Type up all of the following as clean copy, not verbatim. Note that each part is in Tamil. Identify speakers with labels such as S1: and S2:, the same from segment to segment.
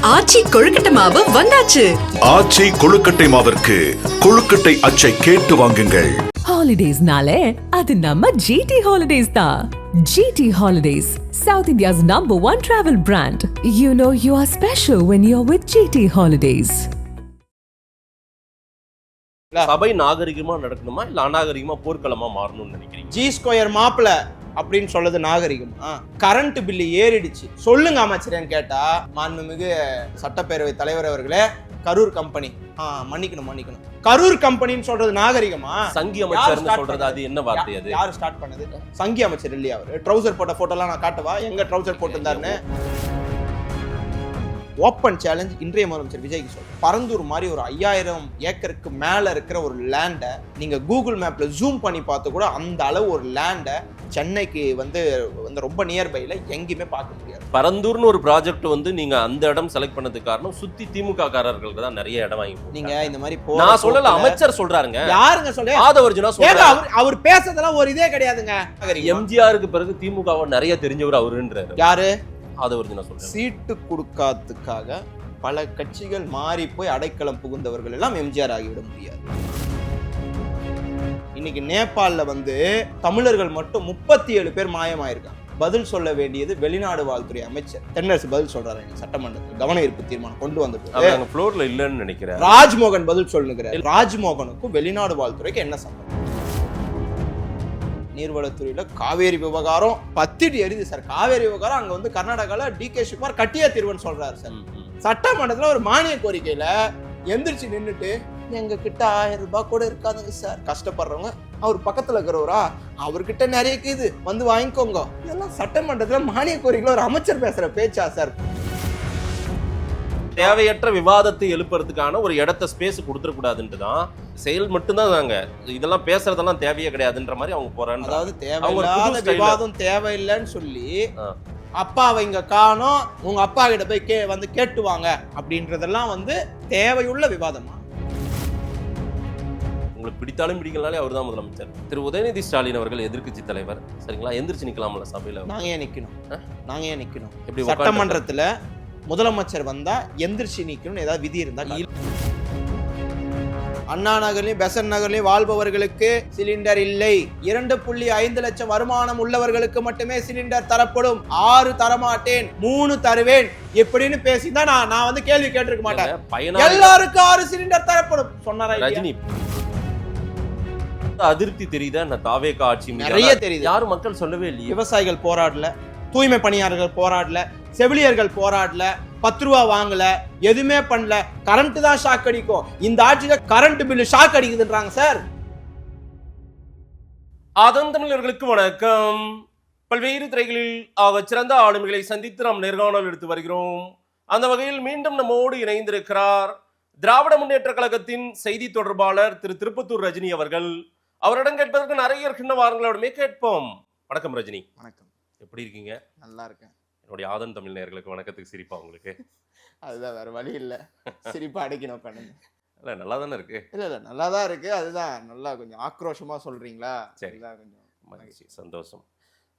S1: ஆச்சி கொழுக்கட்டை மாவு வந்தாச்சு.
S2: ஆச்சி கொழுக்கட்டை மாவிற்கு கொழுக்கட்டை அச்சை கேட்டு வாங்குங்கள்.
S3: ஹாலிடேஸ்னாலே அது நம்ம GT ஹாலிடேஸ் தான். GT holidays, South India's #1 travel brand. You know you are special when you're with GT holidays.
S4: சபை நாகரிகமா நடக்கணுமா இல்ல அநாகரிகமா போர்க்களமா மாறணும்னு நினைக்கிறீங்க?
S5: G2 மாப்பிள அப்படின்னு சொல்றது நாகரிகம். கரண்ட் பில்லு ஏறிடுச்சு சொல்லுங்க அமைச்சரேன்னு கேட்டா, மாண்புமிகு சட்டப்பேரவை தலைவர் அவர்களே, கரூர் கம்பெனி மன்னிக்கணும் கரூர் கம்பெனின்னு சொல்றது நாகரிகமா?
S4: சங்கி அமைச்சர் சொல்றது அது என்ன வார்த்தை? அது
S5: யாரு ஸ்டார்ட் பண்ணது? சங்கி அமைச்சர் இல்லையா அவரு? ட்ரௌசர் போட்ட போட்டோ எல்லாம் நான் காட்டவா எங்க ட்ரௌசர் போட்டிருந்தாருன்னு? ஓப்பன் சேலஞ்ச் இன்றைய முதலமைச்சர் விஜய்க்கு சொல்றேன். பரந்தூர் மாதிரி ஒரு 5000 ஏக்கருக்கு மேல இருக்கிற ஒரு லேண்டை நீங்க கூகுள் மேப்ல ஜூம் பண்ணி பார்த்து கூட அந்த அளவு ஒரு லேண்டை சென்னைக்கு வந்து ரொம்ப நியர்பைல எங்கேயுமே பார்க்க முடியாது.
S4: பரந்தூர்னு ஒரு ப்ராஜெக்ட் வந்து நீங்க அந்த இடம் செலக்ட் பண்ணதுக்கு காரணம் சுத்தி திமுக காரர்களுக்கு தான் நிறைய இடம் வாங்கி.
S5: நீங்க இந்த மாதிரி
S4: நான் சொல்லல, அமைச்சர் சொல்றாருங்க.
S5: யாருங்க சொல்றேன்?
S4: ஆதவர்ஜுனா சொல்றாரு.
S5: அவர் பேசுறதெல்லாம் ஒரு இதே கிடையாதுங்க.
S4: எம்ஜிஆருக்கு பிறகு திமுகவை நிறைய தெரிஞ்சவர் அவருன்றாரு.
S5: யாரு?
S4: ஆதவர்ஜுனா சொல்றாரு.
S5: சீட்டு கொடுக்காததுக்காக பல கட்சிகள் மாறி போய் அடைக்கலம் புகுந்தவர்கள் எல்லாம் எம்ஜிஆர் ஆகிவிட முடியாது. இன்னைக்கு நேபாளில் வந்து தமிழர்கள் மட்டும் 37 பேர் மாயமாயிருக்காங்க. பதில் சொல்ல வேண்டியது வெளிநாடு வாழ்த்துறை அமைச்சர் தென்னரசு பதில் சொல்றாரு. சட்டமன்றத்தில் கவன ஈர்ப்பு தீர்மானம் கொண்டு வந்துட்டு
S4: ஃப்ளோர்ல இல்லன்னு நினைக்கிறேன்.
S5: ராஜ்மோகன் பதில் சொல்லுகிறார். ராஜ்மோகனுக்கும் வெளிநாடு வாழ்த்துறைக்கு என்ன சம்பந்தம்? நீர்வளத்துறையில காவேரி விவகாரம் பத்திட்டு எரியுது சார். காவேரி விவகாரம் அங்க வந்து கர்நாடகால DK சிவகுமார் கட்டியா தீர்வுன்னு சொல்றாரு சார். சட்டமன்றத்துல ஒரு மானிய கோரிக்கையில எந்திரிச்சு நின்றுட்டு, எங்க கிட்ட 1000 ரூபாய் கூட இருக்காதுங்க சார், கஷ்டப்படுறவங்க அவர் பக்கத்துல இருக்கிறவரா, அவர்கிட்ட நிறைய இருக்குது வந்து வாங்கிக்கோங்க. இதெல்லாம் சட்டமன்றத்துல மானிய கோரிக்கையில ஒரு அமைச்சர் பேசுற பேச்சா சார்?
S4: தேவையற்ற விவாதத்தை எழுப்புறதுக்கான ஒரு இடத்த ஸ்பேஸ் கொடுத்துடக்கூடாதுன்ட்டு தான் செயல் மட்டும்தான் தாங்க. இதெல்லாம் பேசுறதெல்லாம் தேவையே கிடையாதுன்ற மாதிரி அவங்க போறாங்க.
S5: அதாவது தேவையில்லாத விவாதம் தேவையில்லைன்னு சொல்லி அப்பாவை இங்க காணோம், உங்க அப்பா கிட்ட போய் வந்து கேட்டுவாங்க அப்படின்றதெல்லாம் வந்து தேவையுள்ள விவாதமா?
S4: உங்களுக்கு பிடித்தாலும் பிடிக்கலாலே அவர் தான் முதலமைச்சர். திரு உதயநிதி ஸ்டாலின் அவர்கள் எதிர்க்கட்சி தலைவர், சரிங்களா? எந்திரிச்சு நிக்கலாம்ல சபையில? நாங்க ஏன் நிக்கணும்? எப்படி சட்டமன்றத்துல முதலமைச்சர் வந்தா எந்திரிச்சு நிக்கணும்னு ஏதாவது விதி இருந்தா? அண்ணா நகர்லையும் பெசன் நகர்லையும் வாழ்பவர்களுக்கு சிலிண்டர் இல்லை. 2.5 லட்சம் வருமானம் உள்ளவர்களுக்கு மட்டுமே சிலிண்டர் தரப்படும். 6 தரமாட்டேன், 3 தருவேன் எப்படின்னு பேசிதான் நான் வந்து கேள்வி கேட்டிருக்க மாட்டேன். எல்லாருக்கும் 6 சிலிண்டர் தரப்படும் சொன்னாரா? ரஜினி அதிருப்தி தெரியுதா? தாவேகா ஆட்சி
S5: நிறைய தெரியுது.
S4: யாரும் மக்கள் சொல்லவே இல்லையே.
S5: விவசாயிகள் போராடல, தூய்மை பணியாளர்கள் போராடல, செவிலியர்கள் போராடல, 10 ரூபா வாங்கல, எதுவுமே பண்ணல. கரண்ட் தான் ஷாக் அடிக்கும். இந்த ஆட்சியில கரண்ட் பில்லு ஷாக் அடிக்குதுன்றாங்க சார்.
S4: ஆதன் தமிழர்களுக்கு வணக்கம். பல்வேறு துறைகளில் சிறந்த ஆளுமைகளை சந்தித்து நாம் நேர்காணல் எடுத்து வருகிறோம். அந்த வகையில் மீண்டும் நம்மோடு இணைந்திருக்கிறார் திராவிட முன்னேற்ற கழகத்தின் செய்தி தொடர்பாளர் திரு திருப்பத்தூர் ரஜினி அவர்கள். அவரிடம் கேட்பதற்கு நிறைய இருக்கின்ற வாரங்களோடுமே கேட்போம். வணக்கம் ரஜினி.
S5: வணக்கம்.
S4: எப்படி இருக்கீங்க?
S5: நல்லா இருக்கேன்.
S4: என்னுடைய ஆதன் தமிழ் நேயர்களுக்கு வணக்கத்துக்கு சிரிப்பா உங்களுக்கு?
S5: அதுதான், வேற வழி இல்ல, சிரிப்பா அடைக்கணும் பண்ணுங்க.
S4: இல்ல நல்லா தானே இருக்கு?
S5: இல்ல நல்லா தான் இருக்கு. அதுதான் நல்லா கொஞ்சம் ஆக்ரோஷமா சொல்றீங்களா?
S4: சரிதான், கொஞ்சம் மகிழ்ச்சி, சந்தோஷம்.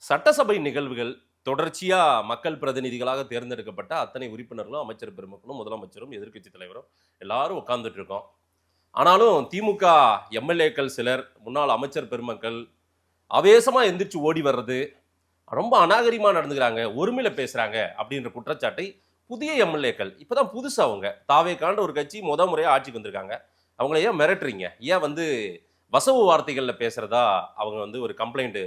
S4: சட்டசபை நிகழ்வுகள் தொடர்ச்சியா மக்கள் பிரதிநிதிகளாக தேர்ந்தெடுக்கப்பட்ட அத்தனை உறுப்பினர்களும், அமைச்சர் பெருமக்களும், முதலமைச்சரும், எதிர்க்கட்சி தலைவரும் எல்லாரும் உட்கார்ந்துட்டு இருக்கோம். ஆனாலும் திமுக MLAக்கள் சிலர், முன்னாள் அமைச்சர் பெருமக்கள் ஆவேசமா எந்திரிச்சு ஓடி வர்றது, ரொம்ப அநாகரிகமா நடந்துக்கிறாங்க, ஒருமையில பேசுறாங்க அப்படின்ற குற்றச்சாட்டை புதிய MLAக்கள் இப்பதான் புதுசா அவங்க தாவேகாண்ட ஒரு கட்சி முறையா ஆட்சிக்கு வந்திருக்காங்க. அவங்கள ஏன் மிரட்டுறீங்க? ஏன் வந்து வசவு வார்த்தைகள்ல பேசுறதா அவங்க வந்து ஒரு கம்ப்ளைண்ட்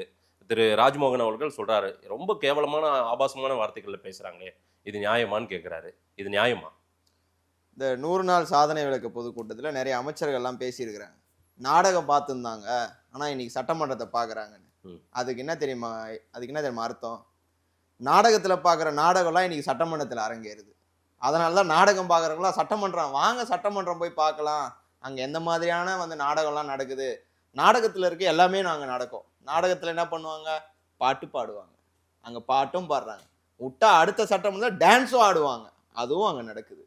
S4: திரு ராஜ்மோகன் அவர்கள் சொல்றாரு. ரொம்ப கேவலமான ஆபாசமான வார்த்தைகள்ல பேசுறாங்களே, இது நியாயமான்னு கேட்கிறாரு. இது நியாயமா?
S5: இந்த 100 நாள் சாதனை விளக்க பொதுக்கூட்டத்துல நிறைய அமைச்சர்கள்லாம் பேசியிருக்கிறாங்க. நாடகம் பார்த்துருந்தாங்க, ஆனா இன்னைக்கு சட்டமன்றத்தை பாக்குறாங்கன்னு. அதுக்கு என்ன தெரியுமா அர்த்தம்? நாடகத்துல பாக்குற நாடகம்லாம் இன்னைக்கு சட்டமன்றத்துல அரங்கேறுது. அதனாலதான் நாடகம் பாக்குறவங்களாம் சட்டமன்றம் வாங்க, சட்டமன்றம் போய் பார்க்கலாம், அங்க எந்த மாதிரியான வந்து நாடகம்லாம் நடக்குது. நாடகத்துல இருக்க எல்லாமே நாங்க நடக்கும். நாடகத்துல என்ன பண்ணுவாங்க? பாட்டு பாடுவாங்க, அங்க பாட்டும் பாடுறாங்க, விட்டா அடுத்த சட்டமன்றத்தில் டான்ஸும் ஆடுவாங்க, அதுவும் அங்க நடக்குது.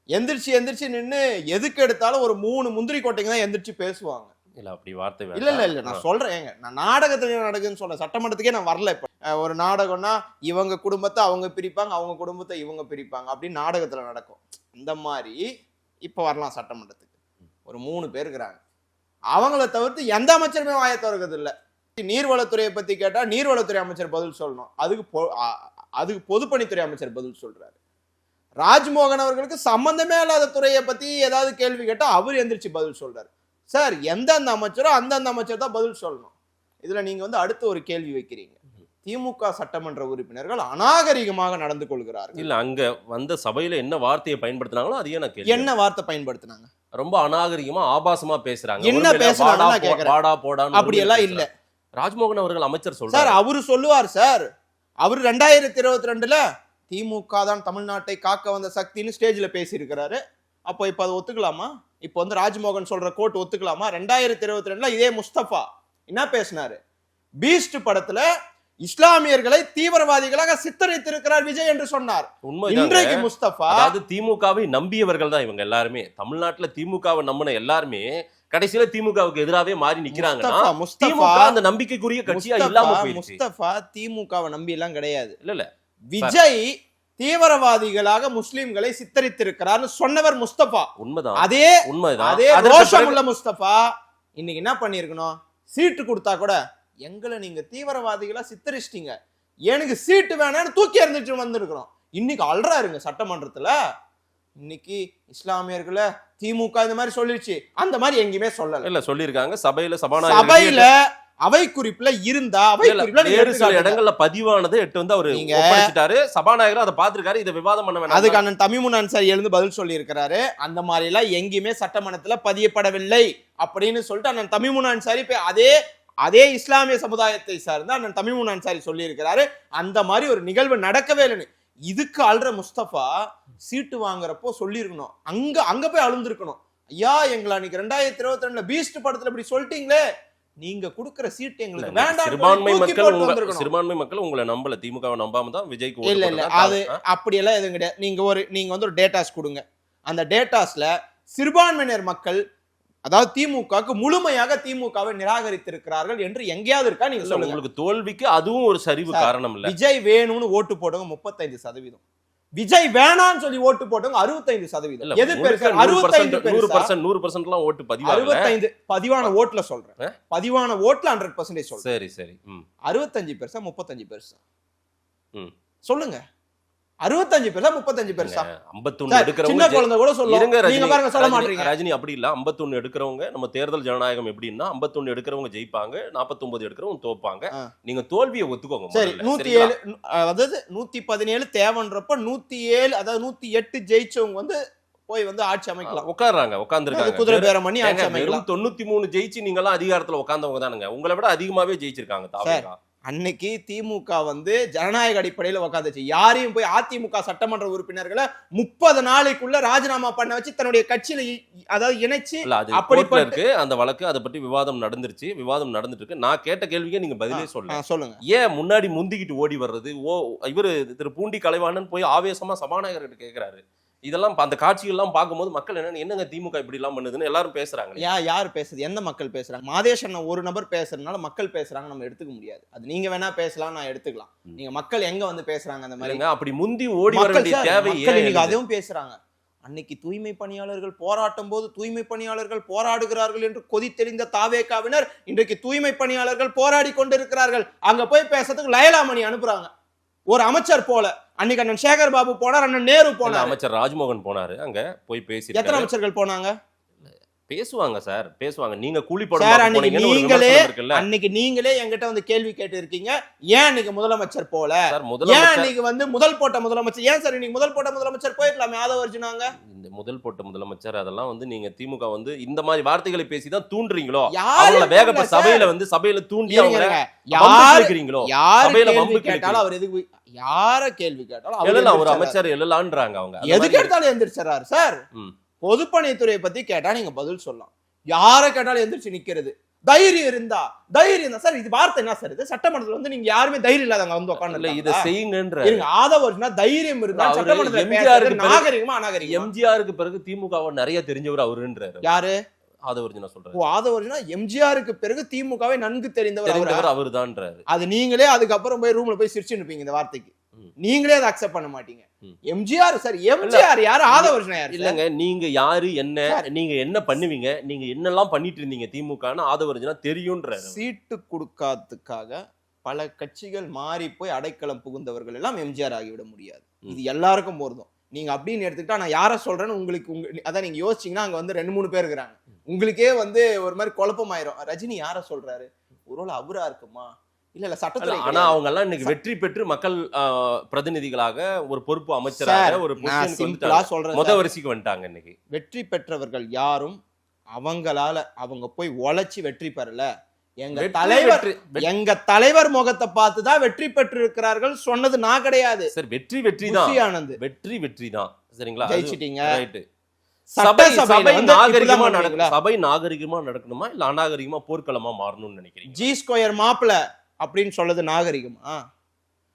S5: எந்திரிச்சு நின்று எதுக்கு எடுத்தாலும் ஒரு 3 முந்திரி கோட்டைங்க தான் எந்திரிச்சு பேசுவாங்க.
S4: இல்ல அப்படி வார்த்தை
S5: இல்ல நான் சொல்றேன், நான் நாடகத்துல நடக்குதுன்னு சொல்றேன். சட்டமன்றத்துக்கே நான் வரல. இப்ப ஒரு நாடகம்னா இவங்க குடும்பத்தை அவங்க பிரிப்பாங்க, அவங்க குடும்பத்தை இவங்க பிரிப்பாங்க, அப்படின்னு நாடகத்துல நடக்கும். இந்த மாதிரி இப்ப வரலாம் சட்டமன்றத்துக்கு ஒரு 3 பேர் இருக்கிறாங்க. அவங்கள தவிர்த்து எந்த அமைச்சருமே வாயை திறக்கிறது இல்லை. நீர்வளத்துறையை பத்தி கேட்டா நீர்வளத்துறை அமைச்சர் பதில் சொல்லணும், அதுக்கு பொதுப்பணித்துறை அமைச்சர் பதில் சொல்றாரு. ராஜ்மோகன் அவர்களுக்கு சம்பந்தமே இல்லாத துறையை பத்தி ஏதாவது கேள்வி கேட்டா அவர் எந்திரிச்சு பதில் சொல்றாரு. சார், எந்தெந்த அமைச்சரோ அந்தந்த அமைச்சர் தான் பதில் சொல்லணும். இதுல நீங்க வந்து அடுத்த ஒரு கேள்வி வைக்கிறீங்க, திமுக சட்டமன்ற உறுப்பினர்கள் அநாகரிகமாக நடந்து கொள்கிறார்கள்.
S4: இல்ல, அங்க வந்த சபையில என்ன வார்த்தையை பயன்படுத்தினாங்களோ அதையே நான் கேள்வி.
S5: என்ன வார்த்தை பயன்படுத்தினாங்க?
S4: ரொம்ப அநாகரிகமா ஆபாசமா பேசுறாங்க.
S5: என்ன பேசுறாங்க?
S4: வாடா போடான்னு
S5: அப்படி எல்லாம் இல்ல.
S4: ராஜ்மோகன் அவர்கள் அமைச்சர் சொல்றாரு.
S5: சார், அவரு சொல்லுவார் சார். அவரு 2022ல திமுக தான் தமிழ்நாட்டை காக்க வந்த சக்தின்னு ஸ்டேஜ்ல பேசி இருக்கிறாரு. அப்போ இப்ப அதை ஒத்துக்கலாமா? இப்போ வந்து ராஜ்மோகன் சொல்ற கோட் ஒத்துக்கலாமா? 2022ல இதே முஸ்தபா என்ன பேசினாரு? பீஸ்ட் படத்துல இஸ்லாமியர்களை தீவிரவாதிகளாக சித்தரித்திருக்கிறார் விஜய் என்று சொன்னார். இன்றைக்கு முஸ்தபா,
S4: அதாவது திமுகவை நம்பியவர்கள் தான் இவங்க எல்லாருமே. தமிழ்நாட்டுல திமுகவை நம்பின எல்லாருமே கடைசியில திமுகவுக்கு எதிராகவே மாறி நிக்கிறாங்க. முஸ்தபா அந்த நம்பிக்கைக்குரிய கட்சியா இல்லாம போயிடுச்சு.
S5: முஸ்தபா திமுகவை நம்பி எல்லாம் கிடையாது.
S4: இல்ல
S5: விஜய் தீவிரவாதிகளாக முஸ்லிம்களை சித்தரித்திருக்கிறார்னு சொன்னவர் முஸ்தபா.
S4: உண்மைதான்.
S5: அதே ரோஷம் உள்ள முஸ்தபா இன்னைக்கு என்ன பண்ணிருக்கணும்? சீட்டு கொடுத்தா கூட எங்களை நீங்க தீவிரவாதிகளா சித்தரிச்சிட்டீங்க, எனக்கு சீட்டு வேணான்னு தூக்கி எறிஞ்சிட்டு வந்திருக்கிறோம். இன்னைக்கு அல்றாருங்க சட்டமன்றத்துல. இன்னைக்கு இஸ்லாமியர்களை திமுக இந்த மாதிரி சொல்லிடுச்சு, அந்த மாதிரி எங்கேயுமே சொல்லல.
S4: இல்ல, சொல்லிருக்காங்க சபையில.
S5: சபையில அவை குறிப்புல இருந்தா
S4: வேறு சில இடங்கள்ல பதிவானதை எட்டு வந்து அவரு ஒப்படைச்சிட்டாரு. சபாநாயகர் அதை பார்த்திருக்காரு. இதை விவாதம் பண்ண வேண்டாம்.
S5: அதுக்கு அண்ணன் தமிமுன் அன்சாரி எழுந்து பதில் சொல்லி இருக்கிறாரு. அந்த மாதிரி எல்லாம் எங்கேயுமே சட்டமன்றத்துல பதியப்படவில்லை அப்படின்னு சொல்லிட்டு அண்ணன் தமிமுன் அன்சாரி அதே இஸ்லாமிய சமுதாயத்தை சார்ந்து அண்ணன் தமிமுன் அன்சாரி சொல்லி இருக்கிறாரு. அந்த மாதிரி ஒரு நிகழ்வு நடக்கவே இல்லைன்னு. இதுக்கு அல்ற முஸ்தபா சீட்டு வாங்குறப்போ சொல்லி இருக்கணும், அங்க போய் அழுந்திருக்கணும். ஐயா, எங்களை அன்னைக்கு 2022ல பீஸ்ட் படத்துல இப்படி சொல்லிட்டீங்களே, நீங்க கொடுக்கிற சீட் எங்களுக்கு வேண்டாம்.
S4: சிறுபான்மை மக்கள் உங்களை நம்பல, திமுகவை நம்பாம தான் விஜய்க்கு.
S5: இல்ல அது அப்படி எல்லாம் எதுவும் கிடையாது. நீங்க வந்து ஒரு டேட்டாஸ் கொடுங்க. அந்த டேட்டாஸ்ல சிறுபான்மையினர் மக்கள், அதாவது திமுகவுக்கு முழுமையாக திமுகவை நிராகரித்திருக்கிறார்கள் என்று எங்கேயாவது இருக்கா? நீங்க சொல்லுங்க.
S4: உங்களுக்கு தோல்விக்கு அதுவும் ஒரு சரிவு காரணம் இல்ல.
S5: விஜய் வேணும்னு ஓட்டு போட்டவங்க 35%, விஜய் வேணான்னு சொல்லி ஓட்டு போட்டவங்க 65%. எது பெருசா?
S4: 100% ஓட்டு பதிவாகல.
S5: 65 பதிவான ஓட்டுல சொல்றேன், பதிவான ஓட்டுல 100% சொல்றேன்.
S4: சரி
S5: 65% 35%. சொல்லுங்க, 65% 35%.
S4: 51 எடுக்கிறவங்க
S5: சின்ன குழந்தை கூட சொல்லுங்க. நீங்க பாருங்க, சொல்ல மாட்டீங்க.
S4: ரஜினி அப்படி இல்ல. 51 எடுக்கிறவங்க, நம்ம தேர்தல் ஜனநாயகம் எப்படின்னா 51 எடுக்கிறவங்க ஜெயிப்பாங்க, 49 எடுக்கிறவங்க தோப்பாங்க. நீங்க தோல்வியை ஒத்துக்கோங்க.
S5: சரி, 107 அதாவது 117 தேவன்றப்ப 107 அதாவது 108 ஜெயிச்சவங்க வந்து போய் வந்து ஆட்சி அமைக்கலாம்.
S4: உட்கார்ந்துருக்காங்க.
S5: குதிரை பேரம் பண்ணி ஆட்சி அமைக்கலாம்.
S4: 93 ஜெயிச்சு நீங்க எல்லாம் அதிகாரத்துல உட்கார்ந்தவங்க தானுங்க. உங்களை விட அதிகமாவே ஜெயிச்சிருக்காங்க தாவேகா.
S5: அன்னைக்கு திமுக வந்து ஜனநாயக அடிப்படையில் உட்காந்துச்சு. யாரையும் போய் அதிமுக சட்டமன்ற உறுப்பினர்களை 30 நாளைக்குள்ள ராஜினாமா பண்ண வச்சு தன்னுடைய கட்சியில அதாவது இணைச்சு
S4: அப்படி இருக்கு அந்த வழக்கு. அதை பற்றி விவாதம் நடந்துருச்சு, விவாதம் நடந்துட்டு இருக்கு. நான் கேட்ட கேள்விக்கு நீங்க பதிலே
S5: சொல்லுங்க.
S4: ஏன் முன்னாடி முந்திக்கிட்டு ஓடி வர்றது? இவரு திரு பூண்டி கலைவாணன் போய் ஆவேசமா சபாநாயகர்கிட்ட கேட்கிறாரு. இதெல்லாம் அந்த காட்சிகள்லாம் பார்க்கும்போது மக்கள் என்னங்க திமுக இப்படி எல்லாம் பண்ணுதுன்னு எல்லாரும் பேசுறாங்க.
S5: யார் பேசுறது? எந்த மக்கள் பேசுறாங்க? மாதேஷன் ஒரு நபர் பேசுறதுனால மக்கள் பேசுறாங்க நம்ம எடுத்துக்க முடியாது. அது நீங்க வேணா பேசலாம், நான் எடுத்துக்கலாம். நீங்க மக்கள் எங்க வந்து பேசுறாங்க அந்த மாதிரி?
S4: அப்படி முந்தி ஓடி வர வேண்டிய தேவை
S5: நீங்க அதுவும் பேசுறாங்க. அன்னைக்கு தூய்மை பணியாளர்கள் போராட்டும் போது தூய்மை பணியாளர்கள் போராடுகிறார்கள் என்று கொதித்தெறிந்த தாவேகாவினர் இன்றைக்கு தூய்மை பணியாளர்கள் போராடி கொண்டிருக்கிறார்கள். அங்க போய் பேசுறதுக்கு லயலாமணி அனுப்புறாங்க. ஒரு அமைச்சர் போல. அன்னைக்கு அண்ணன் சேகர் பாபு போனார், அண்ணன் நேரு போனார்,
S4: அமைச்சர் ராஜ்மோகன் போனாரு. அங்க போய் பேசி
S5: எத்தனை அமைச்சர்கள் போனாங்க?
S4: பேசுவாங்க சார், பேசுவாங்க. நீங்க கூலி
S5: போட அன்னைக்கு நீங்களே என்கிட்ட வந்து கேள்வி கேட்டு இருக்கீங்க, ஏன் இன்னைக்கு முதலமைச்சர் போல? ஏன் இன்னைக்கு வந்து முதல் போட்ட முதலமைச்சர் ஏன் சார் இன்னைக்கு முதல் போட்ட முதலமைச்சர் போயிருக்கலாமே? ஆதவ அர்ஜுனாங்க இந்த
S4: முதல் போட்ட முதலமைச்சர். அதெல்லாம் வந்து நீங்க திமுக வந்து இந்த மாதிரி வார்த்தைகளை பேசிதான் தூண்டுறீங்களோ? அவங்கள வேகப்பட்ட சபையில தூண்டி இருக்கிறீங்களோ? சபையில வம்பு கேட்டாலும் அவர் எதுக்கு யார கேள்வி கேட்டாலும் ஒரு அமைச்சர் எழலான்றாங்க. அவங்க
S5: எது கேட்டாலும் எந்திரிச்சாரு சார். பொதுப்பணித்துறையை பத்தி கேட்டா நீங்க பதில் சொல்லலாம். யார கேட்டாலும் எந்திரிச்சு நிக்கிறது. தைரியம் இருந்தா சார். இது வார்த்தை என்ன சார்? இது சட்டமன்றத்துல வந்து நீங்க யாருமே தைரியம் இல்லாதவங்க வந்து உட்கார்ந்து
S4: இதை செய்யுங்கன்ற
S5: ஆதவர்னா தைரியம் இருந்தா சட்டமன்றத்துல நாகரிகமா அநாகரிகம்.
S4: எம்ஜிஆருக்கு பிறகு திமுகவை நிறைய தெரிஞ்சவர் அவருன்றாரு.
S5: யாரு?
S4: ஆதவர்ஜுனா சொல்றாரு.
S5: ஓ, ஆதவர்ஜுனா எம்ஜிஆருக்கு பிறகு திமுகவை நன்கு தெரிந்தவர்
S4: அவர்தான்றாரு.
S5: அது நீங்களே அதுக்கப்புறம் போய் ரூம்ல போய் சிரிச்சு நிப்பீங்க இந்த வார்த்தைக்கு. நீங்களே அதை அக்செப்ட் பண்ண மாட்டீங்க. எம்ஜிஆர் சார், எம்ஜிஆர் யாரு, ஆதவர்ஜுனா யாரு?
S4: இல்லங்க, நீங்க யாரு, என்ன, நீங்க என்ன பண்ணுவீங்க, நீங்க என்னெல்லாம் பண்ணிட்டு இருந்தீங்க திமுகன்னு ஆதவர்ஜுனா தெரியும்ன்றாரு.
S5: சீட்டு கொடுக்காததுக்காக பல கட்சிகள் மாறி போய் அடைக்கலம் புகுந்தவர்கள் எல்லாம் எம்ஜிஆர் ஆகிவிட முடியாது. இது எல்லாருக்கும் பொருந்தும். நீங்க அப்படின்னு எடுத்துக்கிட்டா நான் யார சொல்றேன்னு உங்களுக்கு அதான் நீங்க யோசிச்சீங்கன்னா அங்க வந்து 2-3 பேர் இருக்கிறாங்க. உங்களுக்கே வந்து ஒரு மாதிரி குழப்பமாயிரும். ரஜினி யார சொல்றாரு, ஒருவேளை அவரா இருக்குமா, இல்ல சட்டத்துல.
S4: ஆனா அவங்க எல்லாம் இன்னைக்கு வெற்றி பெற்று மக்கள் பிரதிநிதிகளாக ஒரு பொறுப்பு அமைச்சராக ஒரு முத வரிசைக்கு வந்துட்டாங்க. இன்னைக்கு வெற்றி
S5: பெற்றவர்கள் யாரும் அவங்களால அவங்க போய் உழைச்சி வெற்றி பெறல. எங்க தலைவர் முகத்தை பார்த்துதான் வெற்றி பெற்று இருக்கிறார்கள் சொன்னது நான் கிடையாது.
S4: சார், வெற்றி தான், வெற்றி தான். சரிங்களா,
S5: ஜெயிச்சிட்டீங்க.
S4: சபை நாகரிகமா நடக்கணுமா இல்ல அநாகரிகமா போர்க்களமா மாறணும்னு நினைக்கிறீங்க?
S5: G2 மாப்பிள அப்படின்னு சொல்றது நாகரிகமா?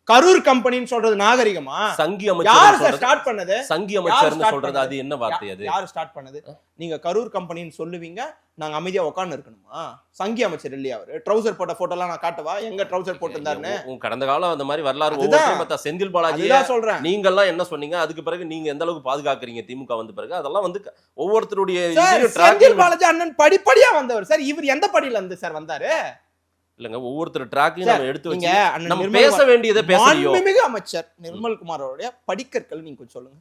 S5: கரூர் கம்பெனின்னு சொல்றது நாகரிகமா?
S4: சங்கி அமைச்சர்
S5: ஸ்டார்ட் பண்ணது,
S4: சங்கி அமைச்சர்னு சொல்றது அது என்ன வார்த்தை? அது
S5: யாரு ஸ்டார்ட் பண்ணது? நீங்க கரூர் கம்பெனின்னு சொல்லுவீங்க, நாங்க அமைதியா உட்கார்ந்து இருக்கணுமா? சங்கி அமைச்சர் இல்லையா அவரு? ட்ரவுசர் போட்ட போட்டோ எல்லாம் நான் காட்டவா, எங்க ட்ரவுசர் போட்டுருந்தாருன்னு?
S4: கடந்த காலம் அந்த மாதிரி வரலாறு பார்த்தா செந்தில் பாலாஜி சொல்றேன். நீங்க எல்லாம் என்ன சொன்னீங்க, அதுக்கு பிறகு நீங்க எந்த அளவுக்கு பாதுகாக்கிறீங்க திமுக வந்து பிறகு? அதெல்லாம் வந்து ஒவ்வொருத்தருடைய
S5: செந்தில் பாலாஜி அண்ணன் படிப்படியா வந்தவர் சார். இவர் எந்த படியில இருந்து சார் வந்தாரு?
S4: இல்லங்க, ஒவ்வொருத்தர் ட்ராக்கையும் நம்ம எடுத்து வச்சு நம்ம பேச வேண்டியதை பேசலையோ.
S5: மாண்புமிகு அமைச்சர் நிர்மல்குமார் அவருடைய படிக்கற்கள் நீங்க கொஞ்சம் சொல்லுங்க.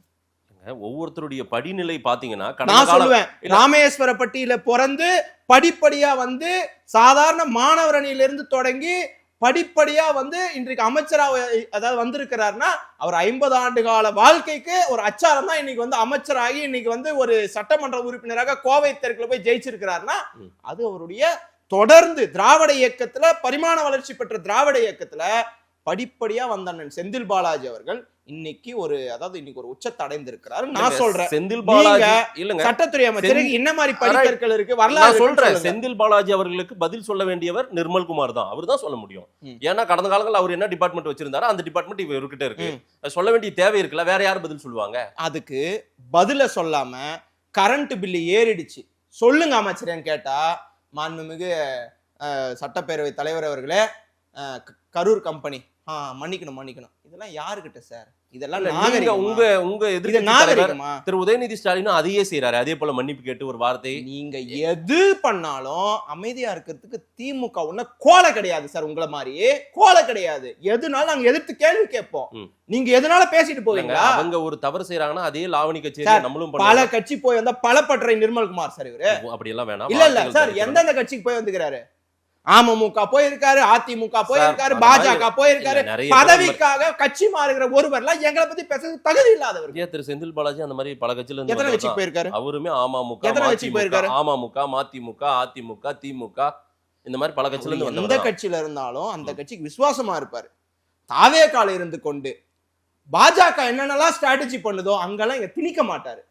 S4: ஒவ்வொருத்தருடைய படிநிலை பாத்தீங்கன்னா,
S5: நான் சொல்லுவேன், ராமேஸ்வரப்பட்டியில பிறந்து படிப்படியா வந்து சாதாரண மாணவர் அணியிலிருந்து தொடங்கி படிப்படியா வந்து இன்றைக்கு அமைச்சராக அதாவது வந்திருக்கிறாருன்னா அவர் 50 ஆண்டு கால வாழ்க்கைக்கு ஒரு அச்சாரம் தான் இன்னைக்கு வந்து அமைச்சராகி இன்னைக்கு வந்து ஒரு சட்டமன்ற உறுப்பினராக கோவை தெற்குல போய் ஜெயிச்சிருக்கிறாருன்னா அது அவருடைய தொடர்ந்து திராவிட இயக்கத்துல பரிமாண வளர்ச்சி பெற்ற திராவிட இயக்கத்துல படிப்படியா வந்த அண்ணன் செந்தில் பாலாஜி அவர்கள் இன்னைக்கு ஒரு உச்சத்தை அடைந்திருக்கிறாரு. நான் சொல்றேன்,
S4: செந்தில் பாலாஜி இல்லங்க
S5: சட்டத்துறை அமைச்சருக்கு என்ன மாதிரி படிக்கற்கள் இருக்கு வரலாறு
S4: சொல்றேன். செந்தில் பாலாஜி அவர்களுக்கு பதில் சொல்ல வேண்டியவர் நிர்மல்குமார் தான். அவர் தான் சொல்ல முடியும். ஏன்னா கடந்த காலங்கள் அவர் என்ன டிபார்ட்மெண்ட் வச்சிருந்தாரோ அந்த டிபார்ட்மெண்ட் இவர்கிட்ட இருக்கு. சொல்ல வேண்டிய தேவை இருக்குல்ல, வேற யாரும் பதில் சொல்லுவாங்க?
S5: அதுக்கு பதில சொல்லாம கரண்ட் பில்லு ஏறிடுச்சு சொல்லுங்க அமைச்சரேன்னு கேட்டா, மாண்புமிகு சட்டப்பேரவை தலைவர் அவர்களே, கரூர் கம்பெனி மன்னிக்கணும், இதெல்லாம் யாருக்கிட்ட சார்? இதெல்லாம்
S4: உங்க திரு உதயநிதி ஸ்டாலினும் அதையே செய்யறாரு. அதே போல மன்னிப்பு கேட்டு ஒரு வார்த்தை.
S5: நீங்க எது பண்ணாலும் அமைதியா இருக்கிறதுக்கு திமுக ஒண்ணு கோலை கிடையாது சார். உங்களை மாதிரியே கோலை கிடையாது. எதுனாலும் நாங்க எதிர்த்து கேள்வி கேட்போம். நீங்க எதனால பேசிட்டு போவீங்களா?
S4: அவங்க ஒரு தவறு செய்யறாங்கன்னா அதே லாவணி கட்சி நம்மளும்
S5: பல கட்சி போய் வந்தா பலப்பற்றை நிர்மல்குமார் சார் இவரு
S4: அப்படி எல்லாம் வேணாம்.
S5: இல்ல சார், எந்தெந்த கட்சிக்கு போய் வந்துக்கிறாரு? அமமுக போயிருக்காரு, அதிமுக போயிருக்காரு, பாஜக போயிருக்காரு. பதவிக்காக கட்சி மாறுகிற ஒருவர்லாம் எங்களை பத்தி பேச தகுதி இல்லாதவர்.
S4: திரு செந்தில் பாலாஜி அந்த மாதிரி பல கட்சியில
S5: எத்தனை கட்சிக்கு போயிருக்காரு?
S4: அவருமே அமமுக, மதிமுக, அதிமுக, திமுக இந்த மாதிரி பல கட்சியில இருந்து
S5: எந்த கட்சியில இருந்தாலும் அந்த கட்சிக்கு விசுவாசமா இருப்பாரு. தாவேகால இருந்து கொண்டு பாஜக என்னென்னலாம் ஸ்ட்ராட்டஜி பண்ணுதோ அங்கெல்லாம் இங்க திணிக்க மாட்டாரு.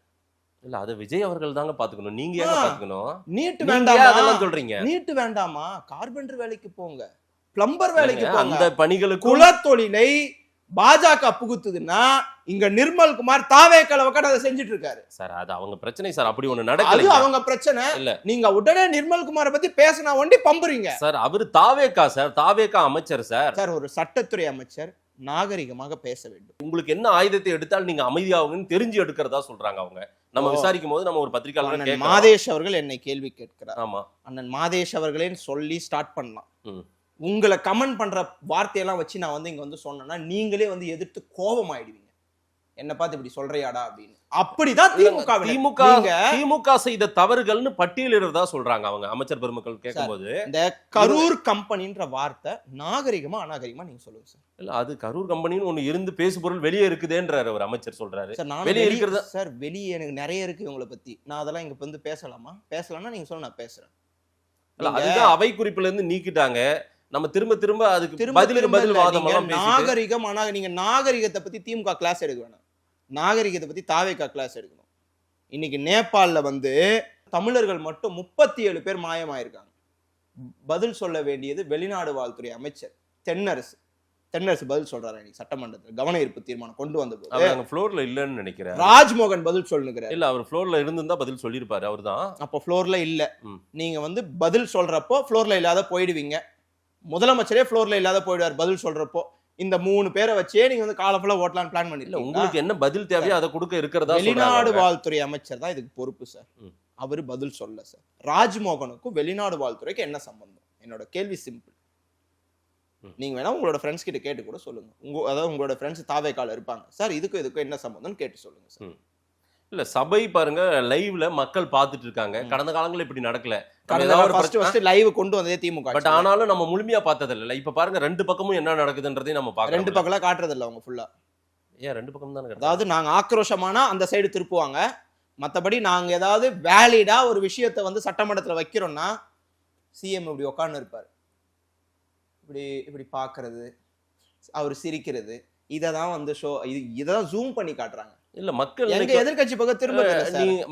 S4: இல்ல, அது விஜய் அவர்கள் தாங்க பாத்துக்கணும். நீங்க ஏங்க பாத்துக்கணும்?
S5: நீட்டு வேண்டாமா
S4: அதெல்லாம் சொல்றீங்க?
S5: நீட்டு வேண்டாமா, கார்பெண்டர் வேலைக்கு போங்க, பிளம்பர் வேலைக்கு போங்க.
S4: அந்த பணிகளுக்கு
S5: குலத்தொழிலை பாஜக புகுத்துதுன்னா இங்க நிர்மல்குமார் தாவேக்கால உட்கார்ந்து அதை செஞ்சுட்டு இருக்காரு
S4: சார். அது அவங்க பிரச்சனை சார். அப்படி ஒண்ணு நடக்கல.
S5: அது அவங்க பிரச்சனை இல்ல. நீங்க உடனே நிர்மல்குமாரை பத்தி பேசினா ஒண்டி பம்புறீங்க
S4: சார். அவரு தாவேக்கா சார், தாவேக்கா அமைச்சர் சார்.
S5: சார், ஒரு சட்டத்துறை அமைச்சர் நாகரிகமாக பேச வேண்டும்.
S4: உங்களுக்கு என்ன ஆயுதத்தை எடுத்தால் நீங்க அமைதியாகுன்னு தெரிஞ்சு எடுக்கிறதா சொல்றாங்க அவங்க. நம்ம விசாரிக்கும் போது நம்ம ஒரு பத்திரிகையாளர்
S5: மாதேஷ் அவர்கள் என்னை கேள்வி கேட்கிறார்.
S4: ஆமா,
S5: அண்ணன் மாதேஷ் அவர்களேன்னு சொல்லி ஸ்டார்ட் பண்ணலாம். உங்களை கமெண்ட் பண்ற வார்த்தையெல்லாம் வச்சு நான் வந்து இங்க வந்து சொன்னேன்னா நீங்களே வந்து எதிர்த்து கோபம் ஆயிடுவீங்க. என்ன பார்த்து இப்படி சொல்றியாடா அப்படின்னு. அப்படிதான்
S4: திமுக செய்த தவறுகள்னு பட்டியலிடுறதா சொல்றாங்க அவங்க அமைச்சர் பெருமக்கள் கேட்கும்போது.
S5: இந்த கரூர் கம்பெனின்ற வார்த்தை நாகரிகமா அநாகரிகமா நீங்க சொல்லுங்க சார்.
S4: இல்ல, அது கரூர் கம்பெனின்னு ஒண்ணு இருந்து பேசுபொருள் வெளியே இருக்குதுன்றாரு ஒரு அமைச்சர் சொல்றாரு.
S5: வெளியே இருக்கிறது சார், வெளியே எனக்கு நிறைய இருக்கு இவங்களை பத்தி. நான் அதெல்லாம் இங்க வந்து பேசலாமா? பேசலாம்னா நீங்க சொல்ல, நான் பேசுறேன்.
S4: அதுதான் அவை குறிப்புல இருந்து நீக்கிட்டாங்க. நம்ம திரும்ப அதுக்கு பதில் வாதம் எல்லாம்
S5: நாகரிகம். ஆனா நீங்க நாகரிகத்தை பத்தி திமுக கிளாஸ் எடுக்க வேணாம், நாகரிகத்தை பத்தி தாவேகா கிளாஸ் எடுக்கணும். இன்னைக்கு நேபாளில வந்து தமிழர்கள் மட்டும் 37 பேர் மாயமாயிருக்காங்க. பதில் சொல்ல வேண்டியது வெளிநாடு வாழ்த்துறை அமைச்சர் தென்னரசு. தென்னரசு பதில் சொல்றாரு இன்னைக்கு சட்டமன்றத்தில் கவன ஈர்ப்பு தீர்மானம் கொண்டு வந்த போது
S4: அவர் அங்க ஃப்ளோர்ல இல்லன்னு நினைக்கிறேன்.
S5: ராஜ்மோகன் பதில் சொல்லுங்கிறார்.
S4: இல்ல அவர் ஃப்ளோர்ல இருந்திருந்தா பதில் சொல்லியிருப்பாரு அவர்தான்.
S5: அப்போ ஃப்ளோர்ல இல்ல. நீங்க வந்து பதில் சொல்றப்போ ஃப்ளோர்ல இல்லாத போயிடுவீங்க. முதலமைச்சரே ஃப்ளோர்ல இல்லாத போயிடுவார் பதில் சொல்றப்போ. இந்த 3 பேரை வச்சே நீங்க வந்து கால ஃபுல்லா ஓட்டலாம்னு பிளான் பண்ணிருக்கீங்க.
S4: உங்களுக்கு என்ன பதில் தேவையோ அதை கொடுக்க இருக்கிறதா
S5: வெளிநாடு வாழ்த்துறை அமைச்சர் தான் இதுக்கு பொறுப்பு சார். அவரு பதில் சொல்ல சார். ராஜ்மோகனுக்கும் வெளிநாடு வாழ்த்துறைக்கு என்ன சம்பந்தம்? என்னோட கேள்வி சிம்பிள். நீங்க வேணா உங்களோட ஃப்ரெண்ட்ஸ் கிட்ட கேட்டு கூட சொல்லுங்க. அதாவது உங்களோட ஃப்ரெண்ட்ஸ் தாவேக்கால இருப்பாங்க சார், இதுக்கும் என்ன சம்பந்தம்னு கேட்டு சொல்லுங்க சார்.
S4: இல்ல சபை பாருங்க லைவ்ல மக்கள் பார்த்துட்டு இருக்காங்க. கடந்த காலங்களில் இப்படி நடக்கல.
S5: லைவ் கொண்டு வந்ததே திமுக.
S4: பட் ஆனாலும் நம்ம முழுமையா பார்த்தது இல்ல. இப்ப பாருங்க 2 பக்கமும் என்ன நடக்குதுன்றதையும் நம்ம பார்க்கலாம்.
S5: 2 பக்கம்லாம் காட்டுறது இல்ல அவங்க ஃபுல்லா.
S4: ஏன் 2 பக்கம் தானே?
S5: அதாவது நாங்க ஆக்ரோஷமானா அந்த சைடு திருப்புவாங்க. மத்தபடி நாங்க ஏதாவது வேலிடா ஒரு விஷயத்தை வந்து சட்டமன்றத்துல வைக்கிறோம்னா சிஎம் இப்படி உட்கார்ந்து இருப்பாரு. இப்படி பாக்குறது, அவர் சிரிக்கிறது, இததான் வந்து ஷோ, இததான் ஜூம் பண்ணி காட்டுறாங்க.
S4: இல்ல மக்கள்
S5: எங்க எதிர்க்கட்சி பக்கம் திரும்ப